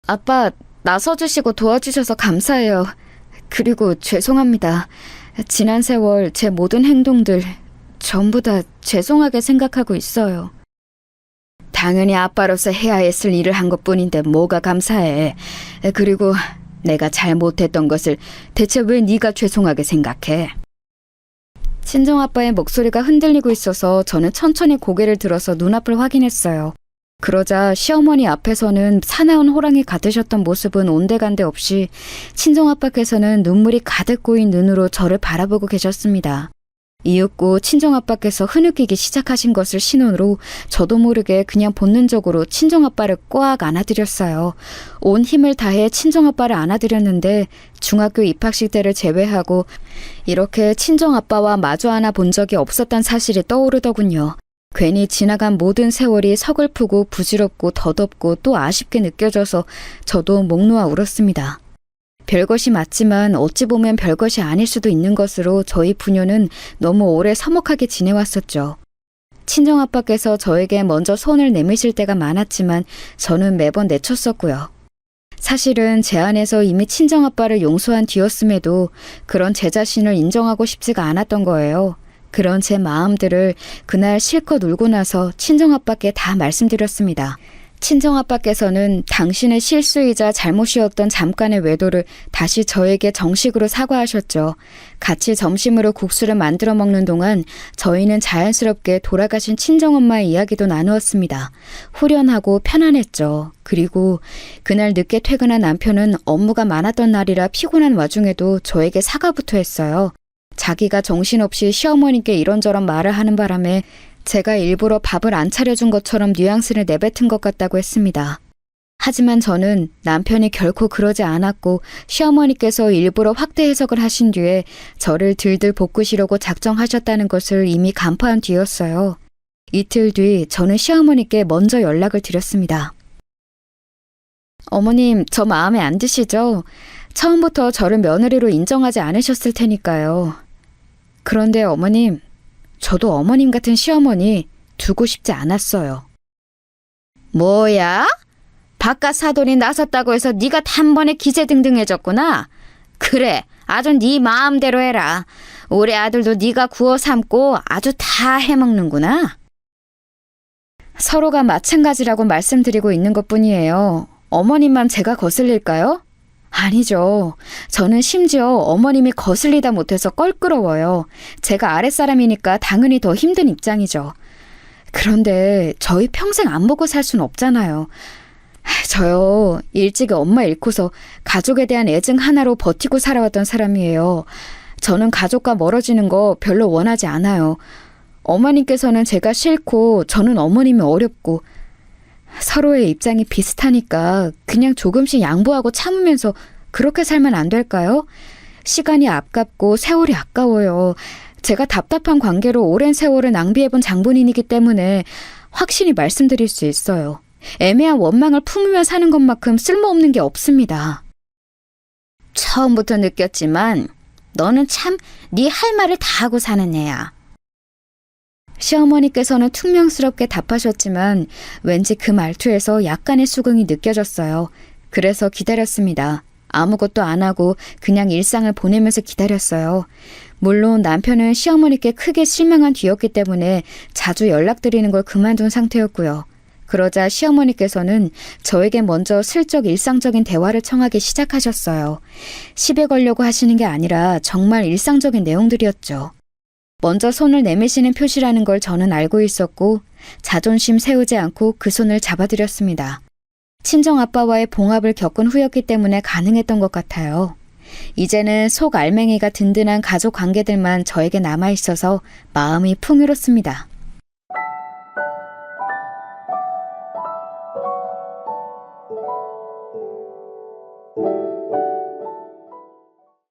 아빠, 나서주시고 도와주셔서 감사해요. 그리고 죄송합니다. 지난 세월 제 모든 행동들 전부 다 죄송하게 생각하고 있어요. 당연히 아빠로서 해야 했을 일을 한 것뿐인데 뭐가 감사해. 그리고 내가 잘못했던 것을 대체 왜 네가 죄송하게 생각해? 친정아빠의 목소리가 흔들리고 있어서 저는 천천히 고개를 들어서 눈앞을 확인했어요. 그러자 시어머니 앞에서는 사나운 호랑이 같으셨던 모습은 온데간데 없이 친정아빠께서는 눈물이 가득 고인 눈으로 저를 바라보고 계셨습니다. 이윽고 친정아빠께서 흐느끼기 시작하신 것을 신호로 저도 모르게 그냥 본능적으로 친정아빠를 꽉 안아드렸어요. 온 힘을 다해 친정아빠를 안아드렸는데 중학교 입학식 때를 제외하고 이렇게 친정아빠와 마주 안아 본 적이 없었단 사실이 떠오르더군요. 괜히 지나간 모든 세월이 서글프고 부질없고 더덥고 또 아쉽게 느껴져서 저도 목 놓아 울었습니다. 별것이 맞지만 어찌 보면 별것이 아닐 수도 있는 것으로 저희 부녀는 너무 오래 서먹하게 지내왔었죠. 친정아빠께서 저에게 먼저 손을 내미실 때가 많았지만 저는 매번 내쳤었고요. 사실은 제 안에서 이미 친정아빠를 용서한 뒤였음에도 그런 제 자신을 인정하고 싶지가 않았던 거예요. 그런 제 마음들을 그날 실컷 울고 나서 친정아빠께 다 말씀드렸습니다. 친정아빠께서는 당신의 실수이자 잘못이었던 잠깐의 외도를 다시 저에게 정식으로 사과하셨죠. 같이 점심으로 국수를 만들어 먹는 동안 저희는 자연스럽게 돌아가신 친정엄마의 이야기도 나누었습니다. 후련하고 편안했죠. 그리고 그날 늦게 퇴근한 남편은 업무가 많았던 날이라 피곤한 와중에도 저에게 사과부터 했어요. 자기가 정신없이 시어머니께 이런저런 말을 하는 바람에 제가 일부러 밥을 안 차려준 것처럼 뉘앙스를 내뱉은 것 같다고 했습니다. 하지만 저는 남편이 결코 그러지 않았고 시어머니께서 일부러 확대 해석을 하신 뒤에 저를 들들 볶으시려고 작정하셨다는 것을 이미 간파한 뒤였어요. 이틀 뒤 저는 시어머니께 먼저 연락을 드렸습니다. 어머님, 저 마음에 안 드시죠? 처음부터 저를 며느리로 인정하지 않으셨을 테니까요. 그런데 어머님, 저도 어머님 같은 시어머니 두고 싶지 않았어요. 뭐야? 바깥 사돈이 나섰다고 해서 네가 단번에 기세등등해졌구나. 그래, 아주 네 마음대로 해라. 우리 아들도 네가 구워 삶고 아주 다 해먹는구나. 서로가 마찬가지라고 말씀드리고 있는 것뿐이에요. 어머님만 제가 거슬릴까요? 아니죠. 저는 심지어 어머님이 거슬리다 못해서 껄끄러워요. 제가 아랫사람이니까 당연히 더 힘든 입장이죠. 그런데 저희 평생 안 보고 살 순 없잖아요. 저요, 일찍이 엄마 잃고서 가족에 대한 애증 하나로 버티고 살아왔던 사람이에요. 저는 가족과 멀어지는 거 별로 원하지 않아요. 어머님께서는 제가 싫고 저는 어머님이 어렵고 서로의 입장이 비슷하니까 그냥 조금씩 양보하고 참으면서 그렇게 살면 안 될까요? 시간이 아깝고 세월이 아까워요. 제가 답답한 관계로 오랜 세월을 낭비해본 장본인이기 때문에 확실히 말씀드릴 수 있어요. 애매한 원망을 품으며 사는 것만큼 쓸모없는 게 없습니다. 처음부터 느꼈지만 너는 참 네 할 말을 다 하고 사는 애야. 시어머니께서는 퉁명스럽게 답하셨지만 왠지 그 말투에서 약간의 수긍이 느껴졌어요. 그래서 기다렸습니다. 아무것도 안 하고 그냥 일상을 보내면서 기다렸어요. 물론 남편은 시어머니께 크게 실망한 뒤였기 때문에 자주 연락드리는 걸 그만둔 상태였고요. 그러자 시어머니께서는 저에게 먼저 슬쩍 일상적인 대화를 청하기 시작하셨어요. 시비 걸려고 하시는 게 아니라 정말 일상적인 내용들이었죠. 먼저 손을 내미시는 표시라는 걸 저는 알고 있었고 자존심 세우지 않고 그 손을 잡아드렸습니다. 친정아빠와의 봉합을 겪은 후였기 때문에 가능했던 것 같아요. 이제는 속 알맹이가 든든한 가족 관계들만 저에게 남아있어서 마음이 풍요롭습니다.